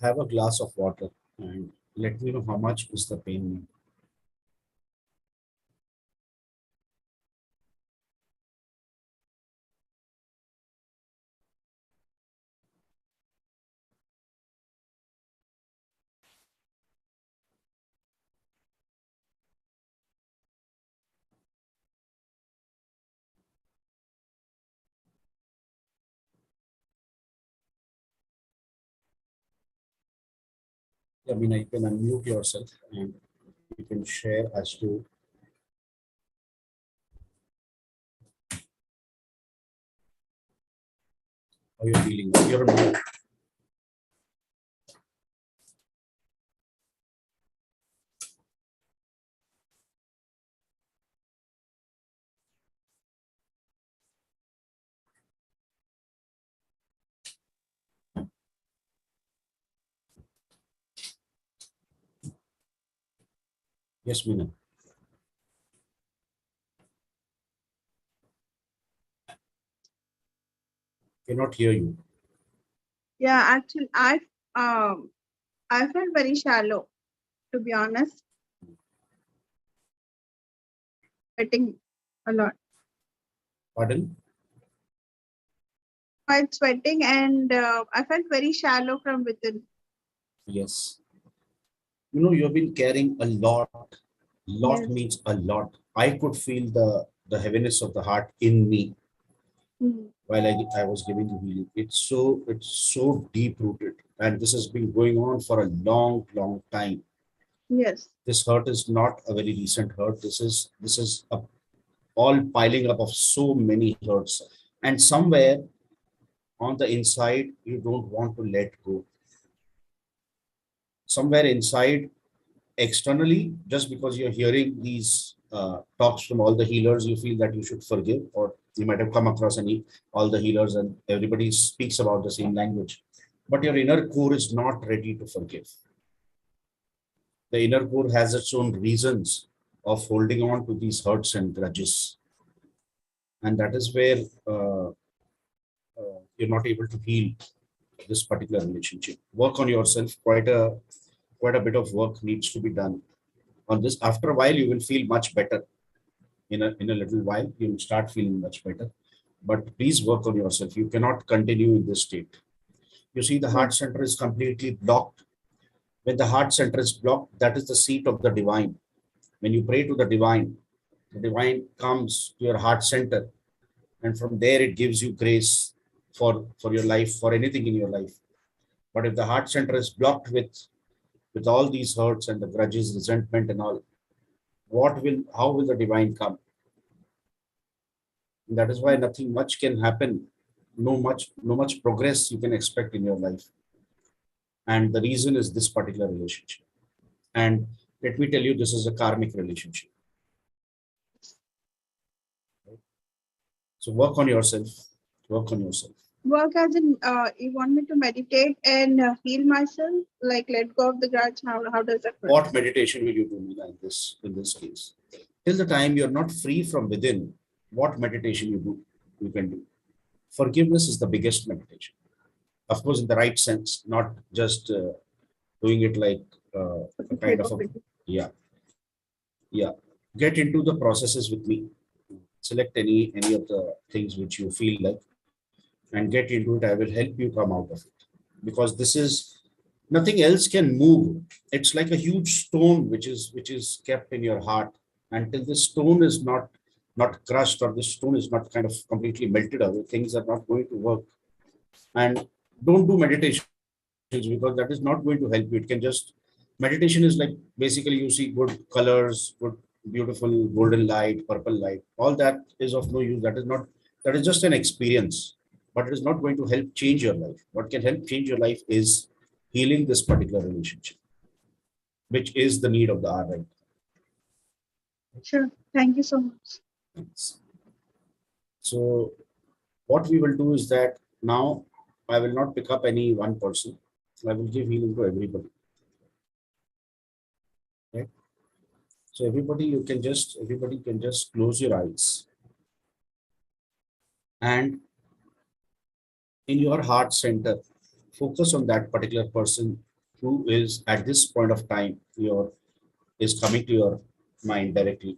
Have a glass of water and let me know how much is the pain now. I mean, you can unmute yourself and you can share as to how you're feeling. You're on mute. Yes, Meena. Cannot hear you. Yeah, actually, I felt very shallow, to be honest. Sweating a lot. Pardon? Quite sweating, and I felt very shallow from within. Yes. You know, you've been carrying a lot. Lot Yes. means a lot. I could feel the heaviness of the heart in me while I was giving you healing. It's so deep rooted, and this has been going on for a long time. Yes. This hurt is not a very recent hurt. This is all piling up of so many hurts, and somewhere on the inside you don't want to let go. Somewhere inside, externally, just because you're hearing these talks from all the healers, you feel that you should forgive, or you might have come across all the healers and everybody speaks about the same language, but your inner core is not ready to forgive. The inner core has its own reasons of holding on to these hurts and grudges, and that is where you're not able to heal this particular relationship. Work on yourself. Quite a bit of work needs to be done on this. After a while, you will feel much better. In a little while, you will start feeling much better. But please work on yourself. You cannot continue in this state. You see, the heart center is completely blocked. When the heart center is blocked, that is the seat of the divine. When you pray to the divine comes to your heart center, and from there it gives you grace for your life, for anything in your life. But if the heart center is blocked with all these hurts and the grudges, resentment and all, how will the divine come? And that is why nothing much can happen. No much progress you can expect in your life. And the reason is this particular relationship. And let me tell you, this is a karmic relationship. So work on yourself. Work on yourself. Work as in, you want me to meditate and heal myself, like let go of the grudge? How does that work? What meditation will you do, Meena, in this case? Till the time you're not free from within, what meditation you can do? Forgiveness is the biggest meditation. Of course, in the right sense, not just doing it like a kind of yeah. Get into the processes with me. Select any of the things which you feel like and get into it. I will help you come out of it, because this is nothing else can move. It's like a huge stone which is kept in your heart. Until this stone is not crushed, or this stone is not kind of completely melted away, things are not going to work. And don't do meditations, because that is not going to help you. It can just Meditation is like basically you see good colors, good, beautiful golden light, purple light. All that is of no use. That is not, that is just an experience, but it is not going to help change your life. What can help change your life is healing this particular relationship, which is the need of the hour right Sure. Thank you so much. now. So what we will do is that now I will not pick up any one person. I will give healing to everybody. Right? So everybody can just close your eyes, and in your heart center, focus on that particular person who is at this point of time your is coming to your mind directly.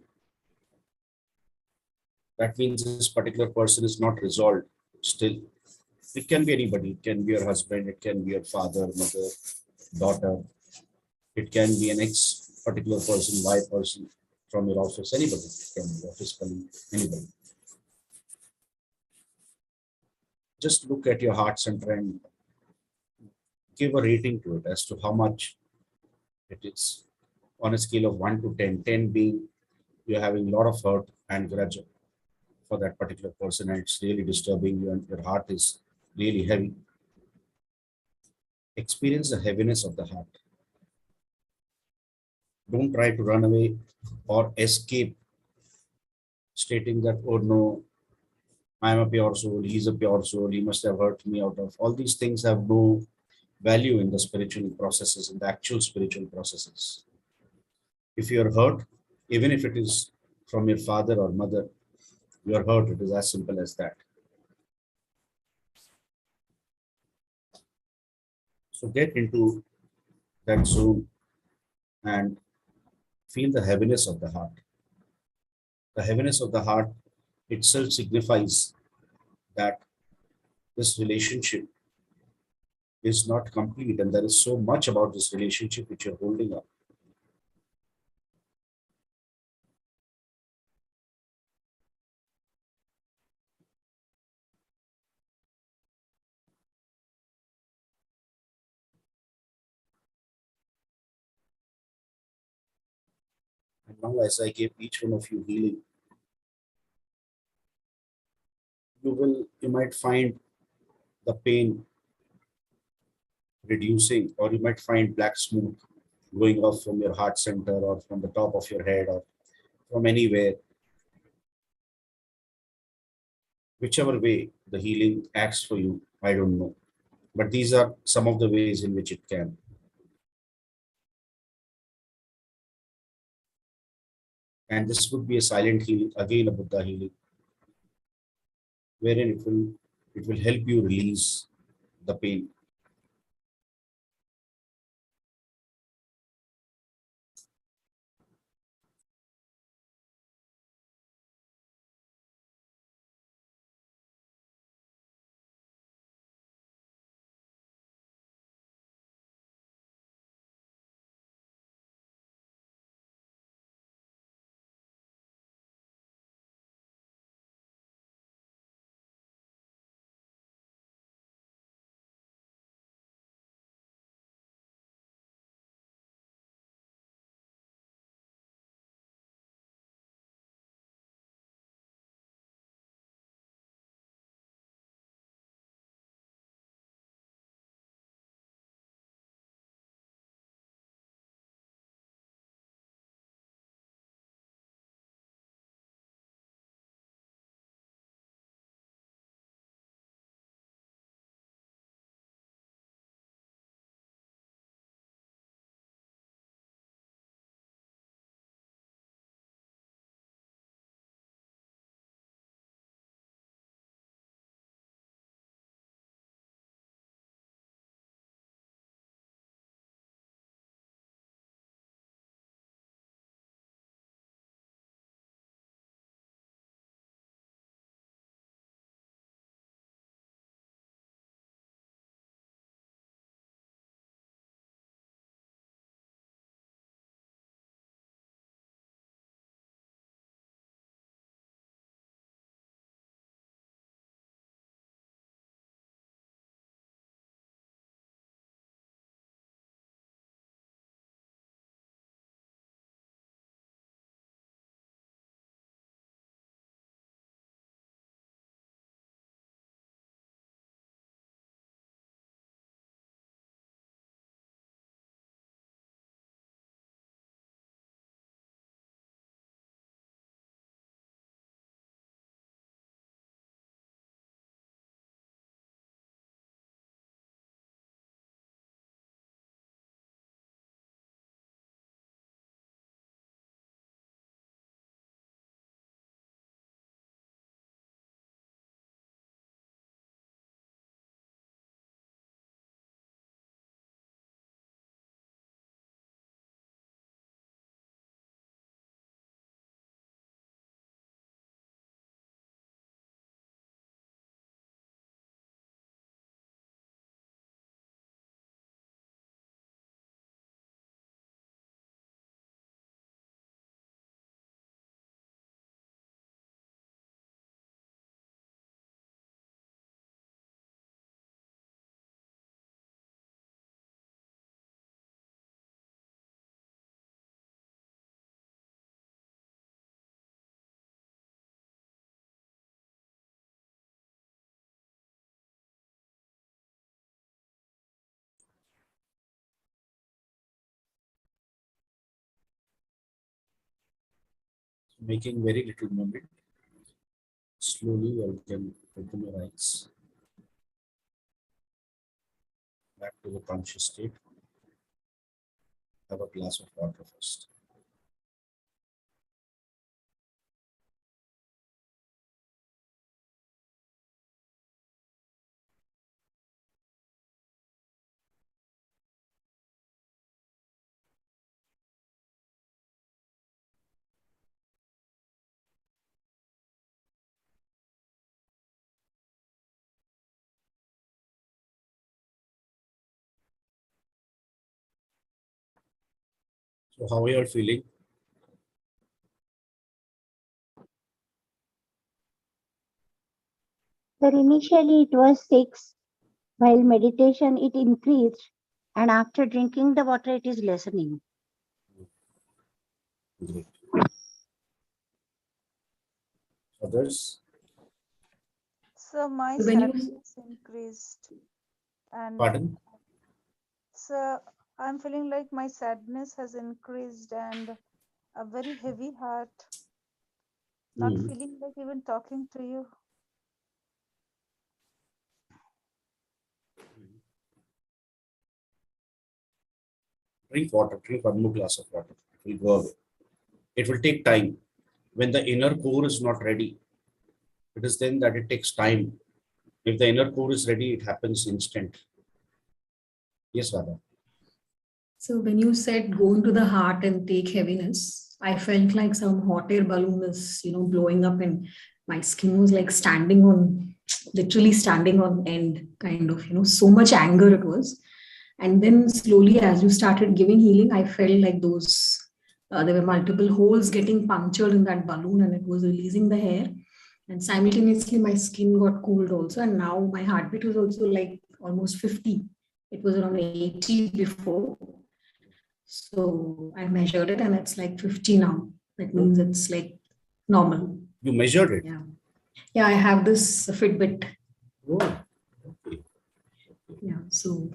That means this particular person is not resolved still. It can be anybody. It can be your husband. It can be your father, mother, daughter. It can be an ex particular person, Y person from your office. Anybody. It can be office colleague. Anybody. Just look at your heart center and give a rating to it as to how much it is on a scale of 1 to 10. 10 being you're having a lot of hurt and grudge for that particular person, and it's really disturbing you, and your heart is really heavy. Experience the heaviness of the heart. Don't try to run away or escape, stating that, oh no, I'm a pure soul, he's a pure soul, he must have hurt me out of. All these things have no value in the spiritual processes, in the actual spiritual processes. If you're hurt, even if it is from your father or mother, you're hurt. It is as simple as that. So get into that zone and feel the heaviness of the heart. The heaviness of the heart itself signifies that this relationship is not complete, and there is so much about this relationship which you're holding up. And now, as I give each one of you healing, you might find the pain reducing, or you might find black smoke going off from your heart center or from the top of your head or from anywhere. Whichever way the healing acts for you, I don't know. But these are some of the ways in which it can. And this would be a silent healing, again a Buddha healing, wherein it will help you release the pain. Making very little movement. Slowly you can open your eyes. Back to the conscious state. Have a glass of water first. So how are you all feeling? Sir, initially it was 6. While meditation, it increased. And after drinking the water, it is lessening. Great. Others? So my So when you sadness increased, and Pardon? so I'm feeling like my sadness has increased and a very heavy heart, not Hmm. feeling like even talking to you. Drink water. Drink one more glass of water. It will go away. It will take time. When the inner core is not ready, it is then that it takes time. If the inner core is ready, it happens instant. Yes, Radha. So when you said go into the heart and take heaviness, I felt like some hot air balloon is, blowing up, and my skin was like literally standing on end, kind of, so much anger it was. And then slowly, as you started giving healing, I felt like there were multiple holes getting punctured in that balloon, and it was releasing the hair. And simultaneously, my skin got cooled also. And now my heartbeat was also like almost 50. It was around 80 before. So I measured it and it's like 50 now. That means it's like normal. You measured it? Yeah. Yeah, I have this Fitbit. Oh, okay. Yeah. So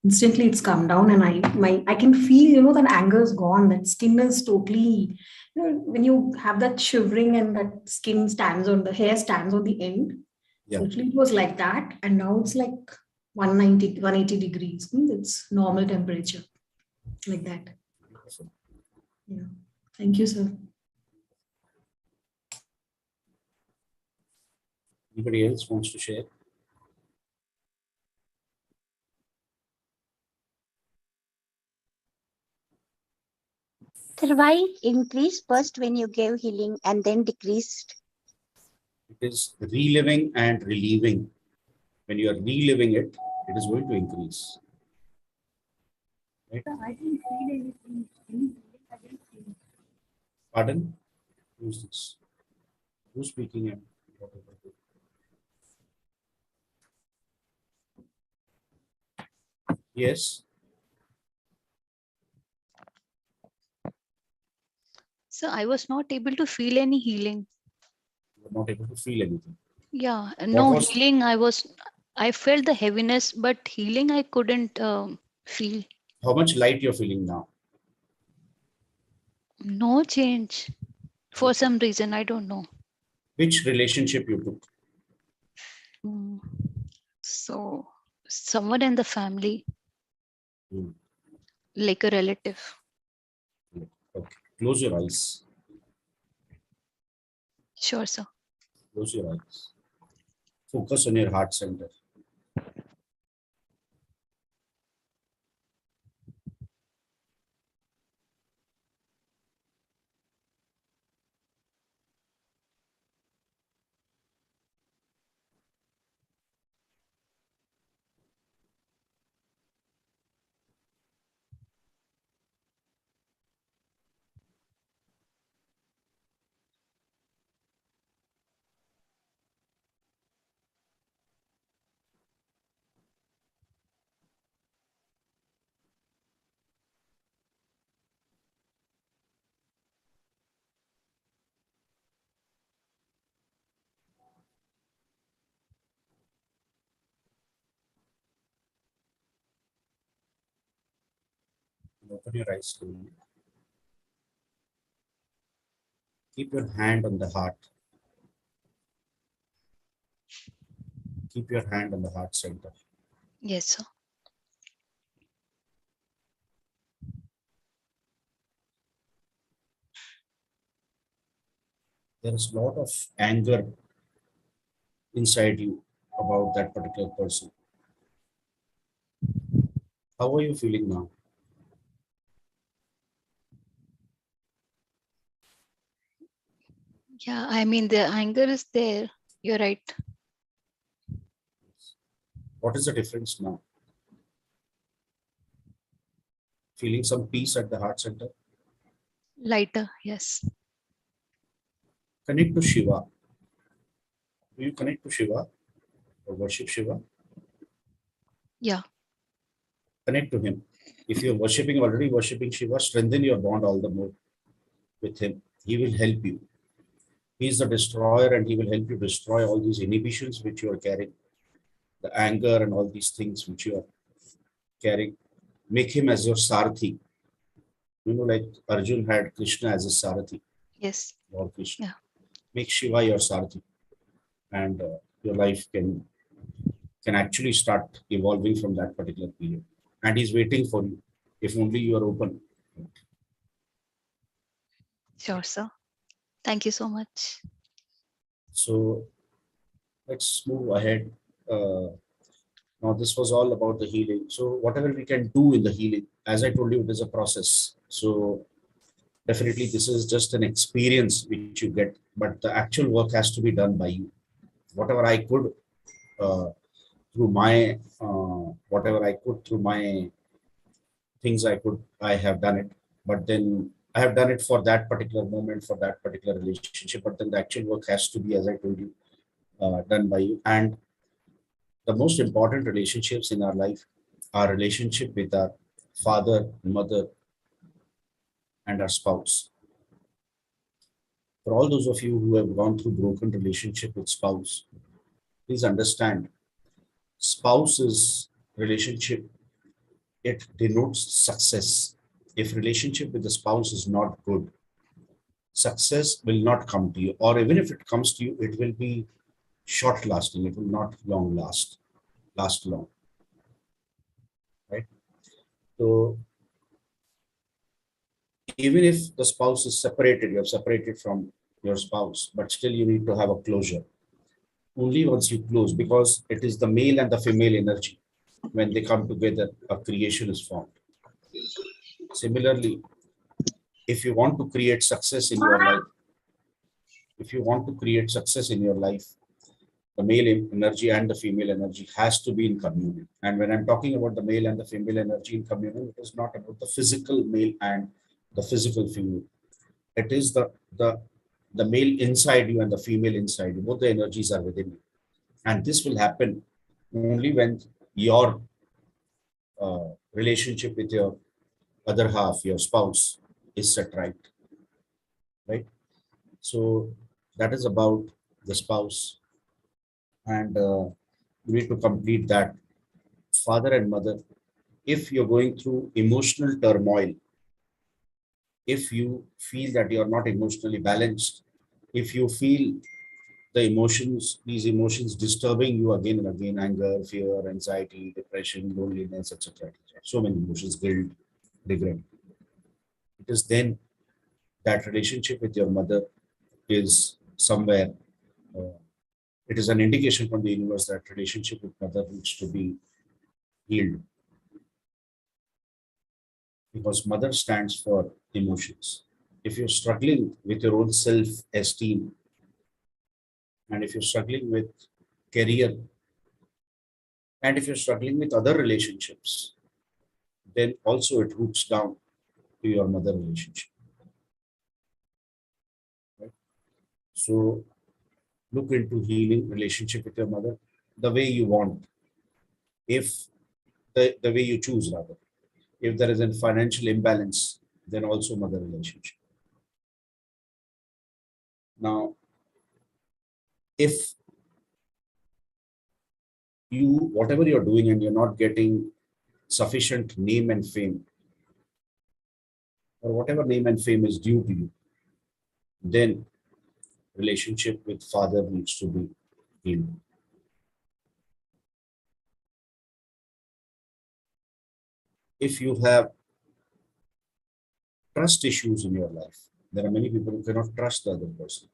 instantly it's come down, and I can feel, that anger is gone. That skin is totally, when you have that shivering and that the hair stands on the end. Yeah. Literally it was like that. And now it's like 190, 180 degrees. Means it's normal temperature. Like that. Awesome. Yeah. Thank you, sir. Anybody else wants to share? Sir, why increased first when you gave healing and then decreased? It is reliving and relieving. When you are reliving it, it is going to increase. Right? I didn't feel anything. Pardon? Who's this? Who's speaking? And yes. So I was not able to feel any healing. You are not able to feel anything. Yeah, What no was- healing. I felt the heaviness, but healing I couldn't feel. How much light you're feeling now? No change for some reason. I don't know. Which relationship you took? Mm. So someone in the family, Hmm. like a relative. Okay. Close your eyes. Sure, sir. Close your eyes. Focus on your heart center. Open your eyes slowly. Keep your hand on the heart. Keep your hand on the heart center. Yes, sir. There is a lot of anger inside you about that particular person. How are you feeling now? Yeah, I mean, the anger is there. You're right. What is the difference now? Feeling some peace at the heart center? Lighter, yes. Connect to Shiva. Do you connect to Shiva or worship Shiva? Yeah. Connect to him. If you're already worshipping Shiva, strengthen your bond all the more with him. He will help you. He is the destroyer and he will help you destroy all these inhibitions which you are carrying. The anger and all these things which you are carrying. Make him as your Sarathi. You know, like Arjun had Krishna as a Sarathi. Yes. Lord Krishna. Yeah. Make Shiva your Sarathi. And your life can actually start evolving from that particular period. And he's waiting for you, if only you are open. Sure, sir. Thank you so much. So let's move ahead. Now, this was all about the healing. So whatever we can do in the healing, as I told you, it is a process. So definitely this is just an experience which you get, but the actual work has to be done by you. Whatever I could through my things I have done it. But then I have done it for that particular moment, for that particular relationship. But then the actual work has to be, as I told you, done by you. And the most important relationships in our life are relationship with our father, mother, and our spouse. For all those of you who have gone through broken relationship with spouse, please understand, spouse's relationship, it denotes success. If relationship with the spouse is not good, success will not come to you, or even if it comes to you, it will be short lasting. It will not last long, right? So even if the spouse is separated, you have separated from your spouse, but still you need to have a closure. Only once you close, because it is the male and the female energy. When they come together, a creation is formed. Similarly, if you want to create success in your life, the male energy and the female energy has to be in communion. And when I'm talking about the male and the female energy in communion, it is not about the physical male and the physical female. It is the male inside you and the female inside you. Both the energies are within you. And this will happen only when your relationship with your other half, your spouse, is set right. Right? So that is about the spouse. And you need to complete that. Father and mother, if you're going through emotional turmoil, if you feel that you're not emotionally balanced, if you feel these emotions disturbing you again and again, anger, fear, anxiety, depression, loneliness, etc. So many emotions, guilt, regret. It is then that relationship with your mother is somewhere, it is an indication from the universe that relationship with mother needs to be healed. Because mother stands for emotions. If you're struggling with your own self-esteem, and if you're struggling with career, and if you're struggling with other relationships, then also it roots down to your mother relationship. Right? So look into healing relationship with your mother the way you want, if the way you choose rather. If there is a financial imbalance, then also mother relationship. Now, if whatever you're doing and you're not getting sufficient name and fame, or whatever name and fame is due to you, then relationship with father needs to be healed. If you have trust issues in your life, there are many people who cannot trust the other person,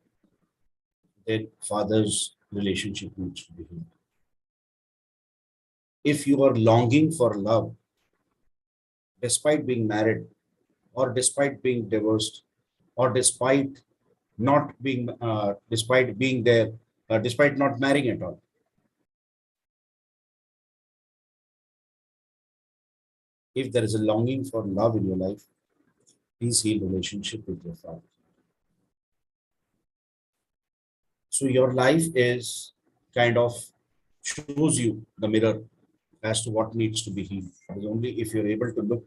then father's relationship needs to be healed. If you are longing for love, despite being married, or despite being divorced, or despite being there, despite not marrying at all, if there is a longing for love in your life, please heal relationship with your father. So your life is kind of shows you the mirror as to what needs to be healed. It is only if you're able to look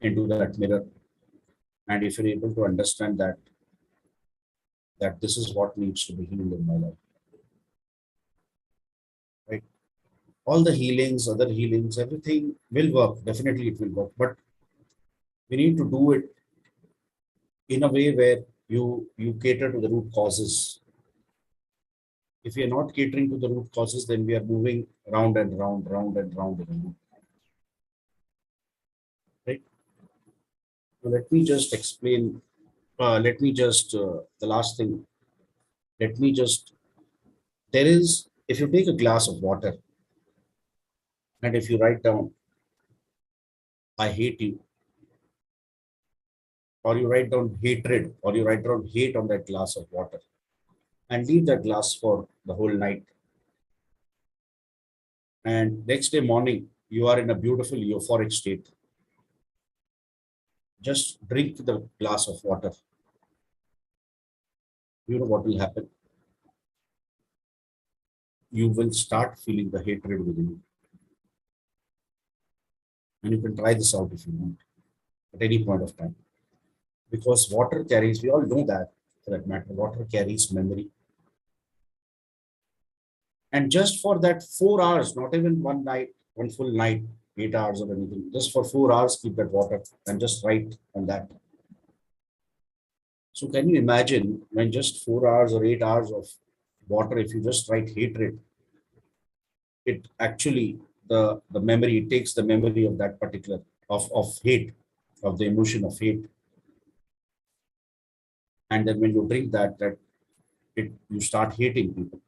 into that mirror and if you're able to understand that this is what needs to be healed in my life. Right? All the healings, other healings, everything will work. Definitely it will work. But we need to do it in a way where you cater to the root causes. If we are not catering to the root causes, then we are moving round and round, round and round in a loop. Right? So let me just explain. The last thing, there is, if you take a glass of water and if you write down, I hate you, or you write down hatred, or you write down hate on that glass of water and leave that glass for the whole night. And next day morning, you are in a beautiful euphoric state. Just drink the glass of water. You know what will happen? You will start feeling the hatred within you. And you can try this out if you want at any point of time. Because water carries, we all know that for that matter, water carries memory. And just for that 4 hours, not even one night, one full night, 8 hours or anything, just for 4 hours, keep that water and just write on that. So can you imagine when just 4 hours or 8 hours of water, if you just write hatred, it actually, the memory, it takes the memory of that particular, of hate, of the emotion of hate. And then when you drink that you start hating people.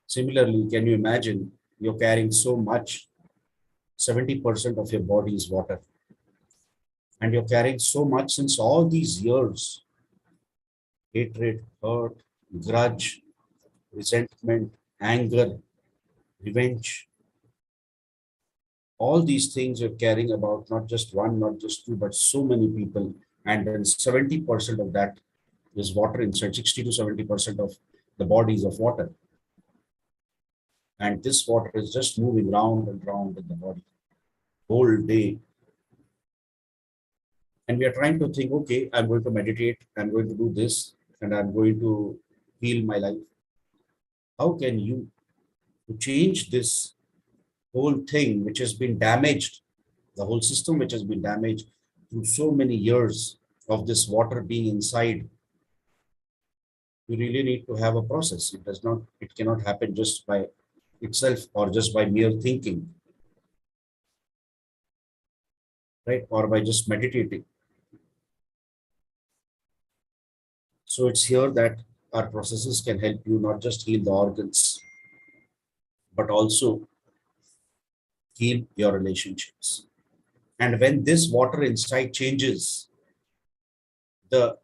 Similarly, can you imagine you're carrying so much, 70% of your body is water. And you're carrying so much since all these years, hatred, hurt, grudge, resentment, anger, revenge. All these things you're carrying about, not just one, not just two, but so many people. And then 70% of that is water inside, 60 to 70% of the body is of water. And this water is just moving round and round in the body whole day. And we are trying to think, okay, I'm going to meditate, I'm going to do this, and I'm going to heal my life. How can you change this whole thing which has been damaged, the whole system which has been damaged through so many years of this water being inside? You really need to have a process. It cannot happen just by itself or just by mere thinking, right? Or by just meditating. So it's here that our processes can help you not just heal the organs, but also heal your relationships. And when this water inside changes, the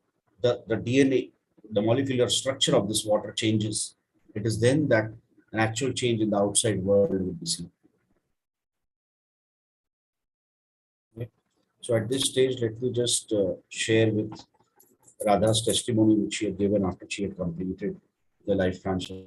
DNA, the molecular structure of this water changes, it is then that an actual change in the outside world will be seen. Okay. So at this stage, let me just share with Radha's testimony which she had given after she had completed the life transfer.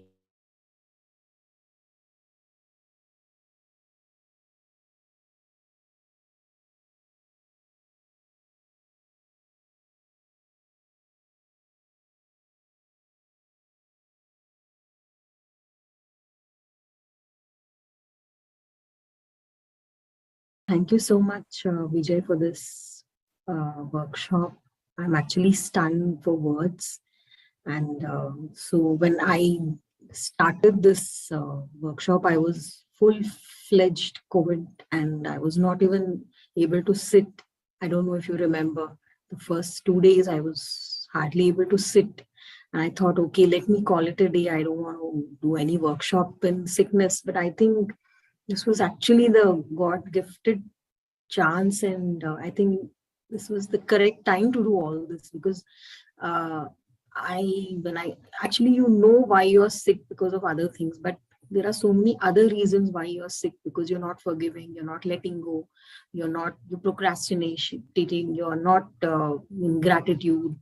Thank you so much, Vijay, for this workshop. I'm actually stunned for words. And so when I started this workshop, I was full-fledged COVID, and I was not even able to sit. I don't know if you remember, the first 2 days I was hardly able to sit. And I thought, okay, let me call it a day. I don't want to do any workshop in sickness. But I think this was actually the God-gifted chance, and I think this was the correct time to do all this, because uh, when I actually, why you're sick because of other things, but there are so many other reasons why you're sick, because you're not forgiving, you're not letting go, you're procrastinating, you're not in gratitude.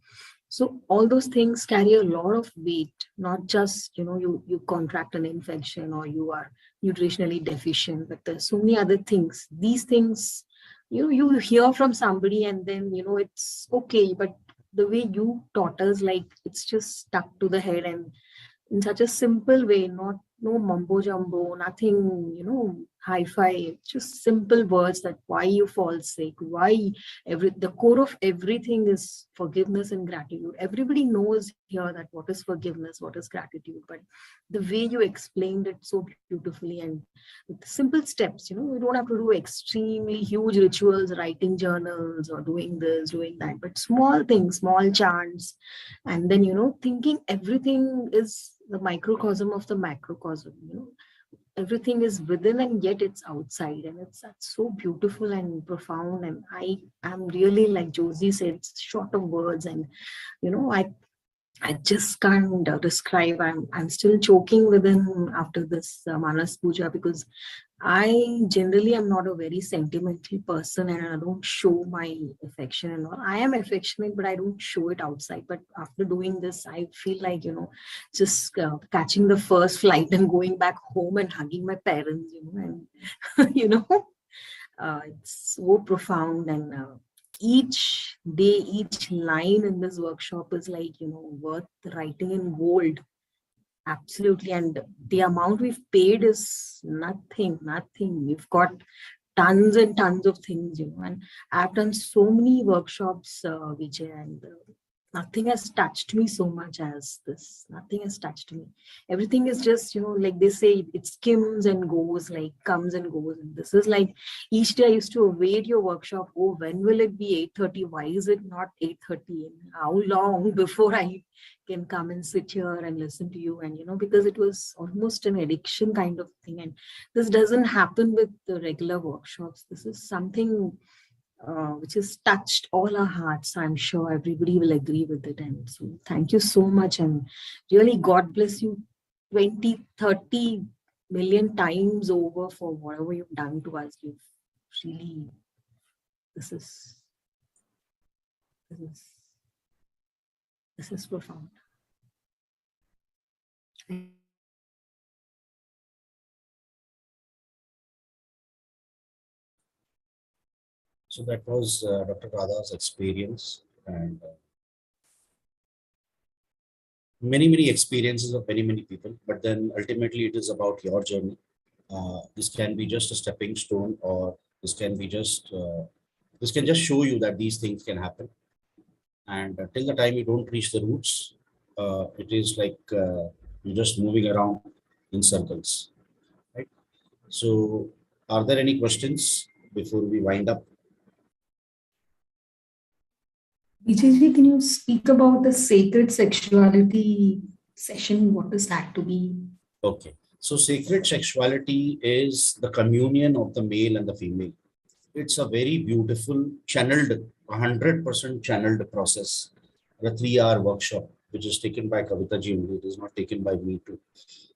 So all those things carry a lot of weight, not just, you contract an infection or you are nutritionally deficient, but there's so many other things. These things, you hear from somebody and then, it's okay, but the way you taught us, like, it's just stuck to the head, and in such a simple way, not no mumbo jumbo, nothing, hi-fi, just simple words that why you fall sick, why the core of everything is forgiveness and gratitude. Everybody knows here that what is forgiveness, what is gratitude, but the way you explained it so beautifully, and with simple steps, you don't have to do extremely huge rituals, writing journals or doing this, doing that, but small things, small chants, and then, thinking everything is the microcosm of the macrocosm. Everything is within and yet it's outside, and that's so beautiful and profound. And I am really, like Josie said, it's short of words, and I just can't describe. I'm still choking within after this Manas Puja, because I generally am not a very sentimental person, and I don't show my affection and all. I am affectionate, but I don't show it outside. But after doing this, I feel like, just catching the first flight and going back home and hugging my parents, and, it's so profound. And each day, each line in this workshop is like, worth writing in gold. Absolutely. And the amount we've paid is nothing. We've got tons and tons of things, and I've done so many workshops, Vijay, and nothing has touched me so much as this. Nothing has touched me. Everything is just, like they say, it skims and goes, like comes and goes. And this is like, each day I used to await your workshop. Oh, when will it be 8:30? Why is it not 8:30? How long before I can come and sit here and listen to you? And, because it was almost an addiction kind of thing. And this doesn't happen with the regular workshops. This is something which has touched all our hearts. I'm sure everybody will agree with it. And so thank you so much. And really, God bless you 20, 30 million times over for whatever you've done to us. You've really, this is profound. So that was Dr. Radha's experience, and many experiences of many people. But then ultimately, it is about your journey. This can be just a stepping stone, or this can be just this can just show you that these things can happen. And till the time you don't reach the roots, it is like you're just moving around in circles, right? So, are there any questions before we wind up? Veejay, can you speak about the sacred sexuality session? What is that to be? Okay. So sacred sexuality is the communion of the male and the female. It's a very beautiful channeled, 100% channeled process. A 3-hour workshop, which is taken by Kavita ji only. It is not taken by me too.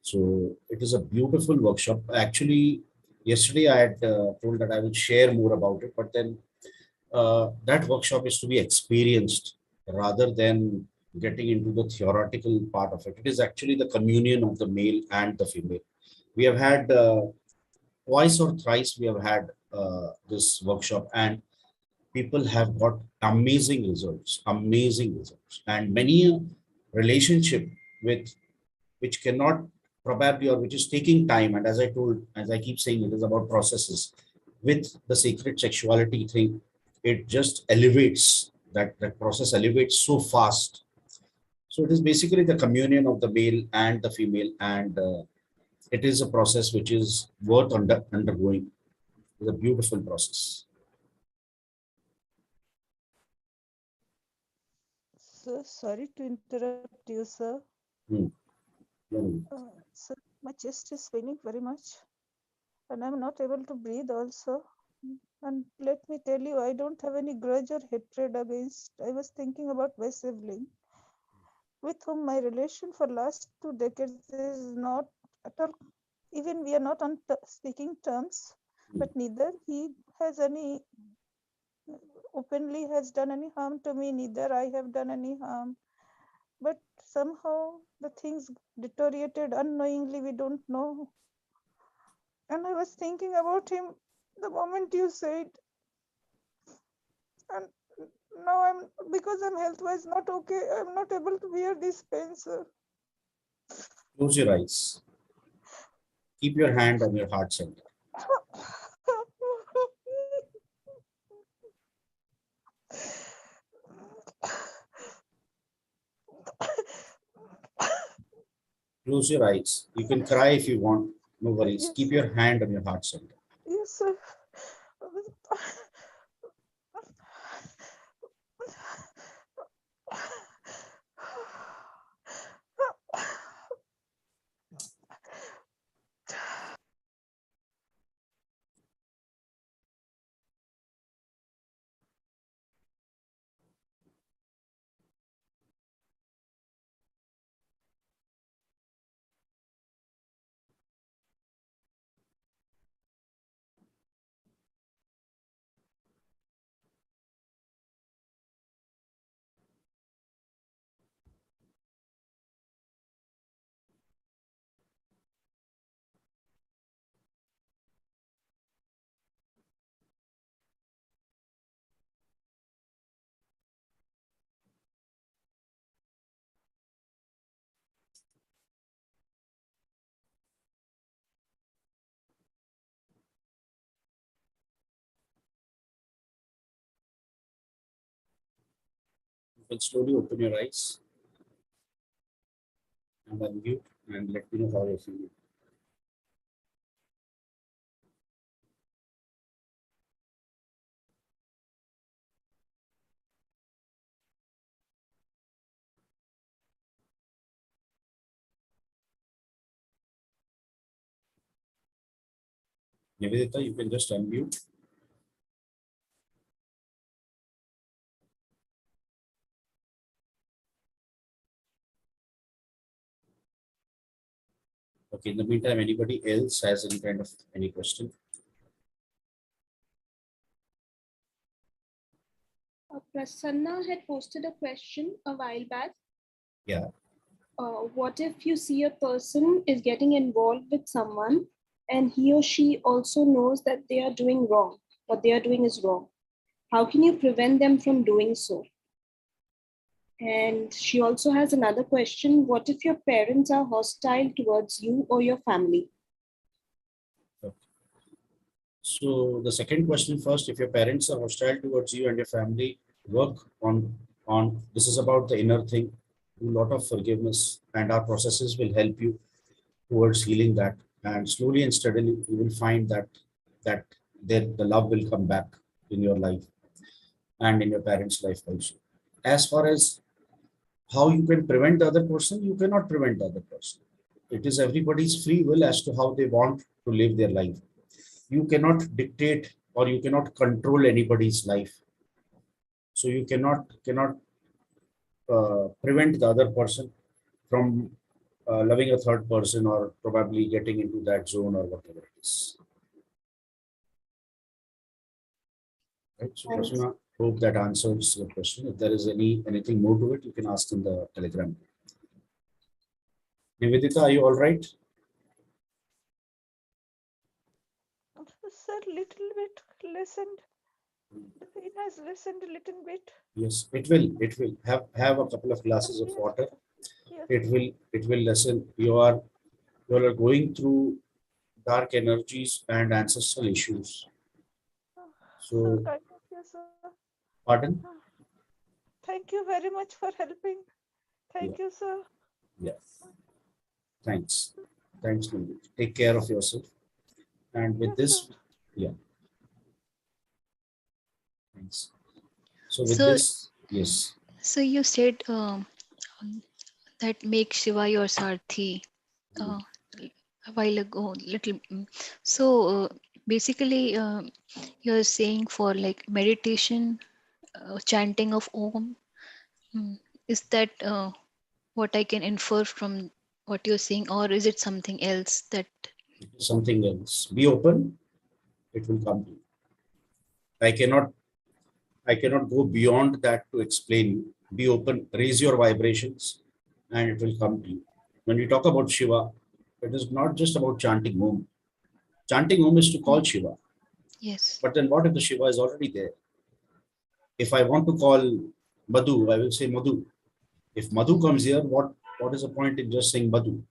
So it is a beautiful workshop. Actually, yesterday I had told that I will share more about it, but then that workshop is to be experienced rather than getting into the theoretical part of it. It is actually the communion of the male and the female. We have had twice or thrice we have had this workshop, and people have got amazing results, and many relationship with which cannot probably, or which is taking time. And as I keep saying, it is about processes. With the sacred sexuality thing, it just elevates that process elevates so fast. So it is basically the communion of the male and the female, and it is a process which is worth undergoing. It's a beautiful process. So sorry to interrupt you, sir. Hmm. Hmm. Sir, my chest is paining very much, and I'm not able to breathe also. And let me tell you, I don't have any grudge or hatred against. I was thinking about my sibling, with whom my relation for last 2 decades is not at all. Even we are not on speaking terms, but neither he has any openly has done any harm to me, neither I have done any harm. But somehow the things deteriorated unknowingly, we don't know. And I was thinking about him the moment you said, and now because I'm health wise not okay, I'm not able to bear this pain, sir. Close your eyes. Keep your hand on your heart center. Close your eyes. You can cry if you want. No worries. Yes, Keep sir. your hand on your heart center. Yes, sir. You can slowly open your eyes and unmute and let me know how you're feeling. Nivedita, you can just unmute. Okay, in the meantime, anybody else has any question? Prasanna had posted a question a while back. Yeah. What if you see a person is getting involved with someone and he or she also knows that they are doing wrong, what they are doing is wrong? How can you prevent them from doing so? And she also has another question. What if your parents are hostile towards you or your family? So the second question first, if your parents are hostile towards you and your family, work on this is about the inner thing, do a lot of forgiveness, and our processes will help you towards healing that. And slowly and steadily, you will find that the love will come back in your life and in your parents' life also. As far as how you can prevent the other person, you cannot prevent the other person. It is everybody's free will as to how they want to live their life. You cannot dictate or you cannot control anybody's life. So you cannot prevent the other person from loving a third person or probably getting into that zone or whatever it is. Right. So Prasanna, hope that answers your question. If there is anything more to it, you can ask in the Telegram. Nivedita, are you all right? Sir, little bit lessened. The pain has lessened a little bit. Yes, it will. It will. Have a couple of glasses of water. Yes. It will lessen. You are going through dark energies and ancestral issues. So, Sir, kind of, yes, sir. pardon? Thank you very much for helping. Thank you, sir. Yeah. Thanks. Thanks, Neev. Take care of yourself. And with this, yeah. Thanks. So with So, this, yes. so you said that make Shiva your Sarthi a while ago, little. So basically, you're saying for like meditation, chanting of Om. Is that what I can infer from what you're saying, or is it something else that? Something else. Be open. It will come to you. I cannot go beyond that to explain you. Be open, raise your vibrations, and it will come to you. When we talk about Shiva, it is not just about chanting Om. Chanting Om is to call Shiva. Yes. But then what if the Shiva is already there? If I want to call Madhu, I will say Madhu. If Madhu comes here, what is the point in just saying Madhu?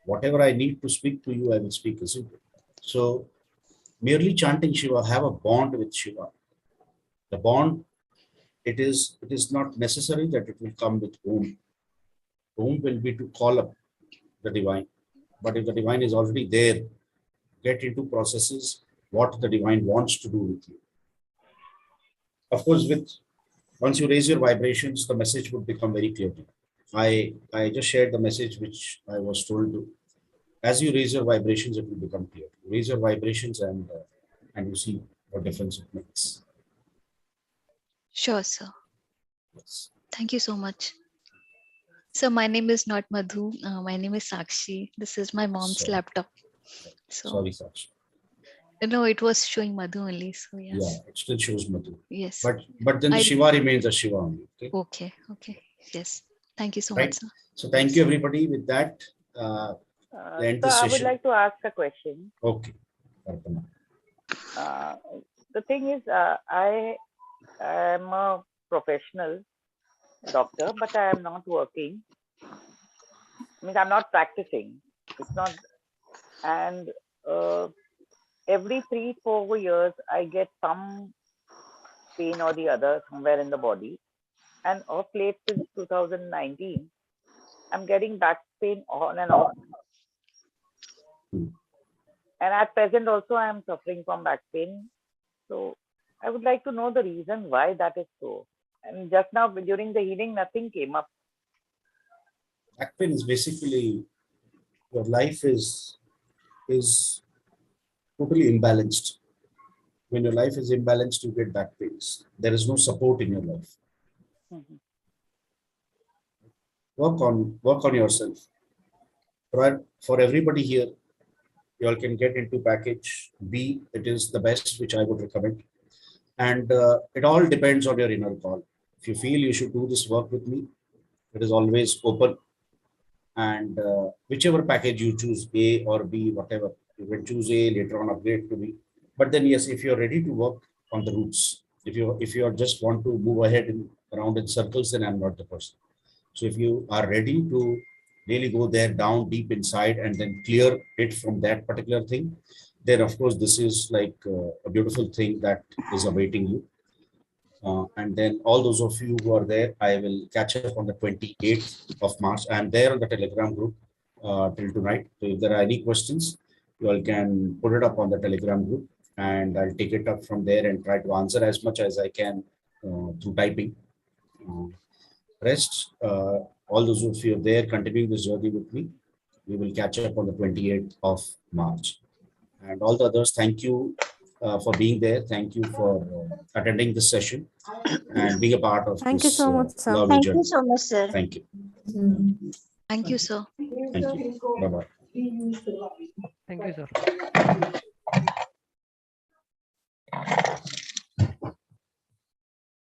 Whatever I need to speak to you, I will speak, isn't it? So merely chanting Shiva, have a bond with Shiva. The bond, it is not necessary that it will come with Om. Om will be to call up the divine. But if the divine is already there, get into processes what the divine wants to do with you. Of course, once you raise your vibrations, the message would become very clear to you. I just shared the message which I was told to. As you raise your vibrations, it will become clear. Raise your vibrations and you see what difference it makes. Sure, sir. Yes. Thank you so much. So my name is not Madhu. My name is Sakshi. This is my mom's laptop. So sorry, Sakshi. No, it was showing Madhu only. So yes. Yeah, it still shows Madhu. Yes. But then the Shiva remains a Shiva only. Okay. Okay. Yes. Thank you so Right. much, sir. So thank you, everybody. With that, the end So this I would session. like to ask a question. Okay. The thing is, I am a professional doctor, but I am not working. I mean, I'm not practicing. It's not, and every 3-4 years, I get some pain or the other somewhere in the body. And of late, since 2019, I'm getting back pain on and off. And at present also, I am suffering from back pain. So I would like to know the reason why that is so. And just now, during the healing, nothing came up. Back pain is basically your life is totally imbalanced. When your life is imbalanced, you get back pains. There is no support in your life. Work on yourself. For everybody here, you all can get into package B. It is the best which I would recommend. And it all depends on your inner call. If you feel you should do this work with me, it is always open. And whichever package you choose, A or B, whatever, you can choose A, later on upgrade to B. But then yes, if you're ready to work on the roots, if you just want to move ahead around in circles, then I'm not the person. So if you are ready to really go there down deep inside and then clear it from that particular thing, then of course this is like a beautiful thing that is awaiting you. And then all those of you who are there, I will catch up on the 28th of March. I'm there on the Telegram group till tonight. So if there are any questions, you all can put it up on the Telegram group and I'll take it up from there and try to answer as much as I can through typing. Rest, all those of you there continuing this journey with me, we will catch up on the 28th of March. And all the others, thank you for being there. Thank you for attending this session and being a part of Thank this you so much, sir. lovely Thank journey. you so much, sir. Thank you. Thank you, sir. Thank you. Bye-bye. Thank you, sir.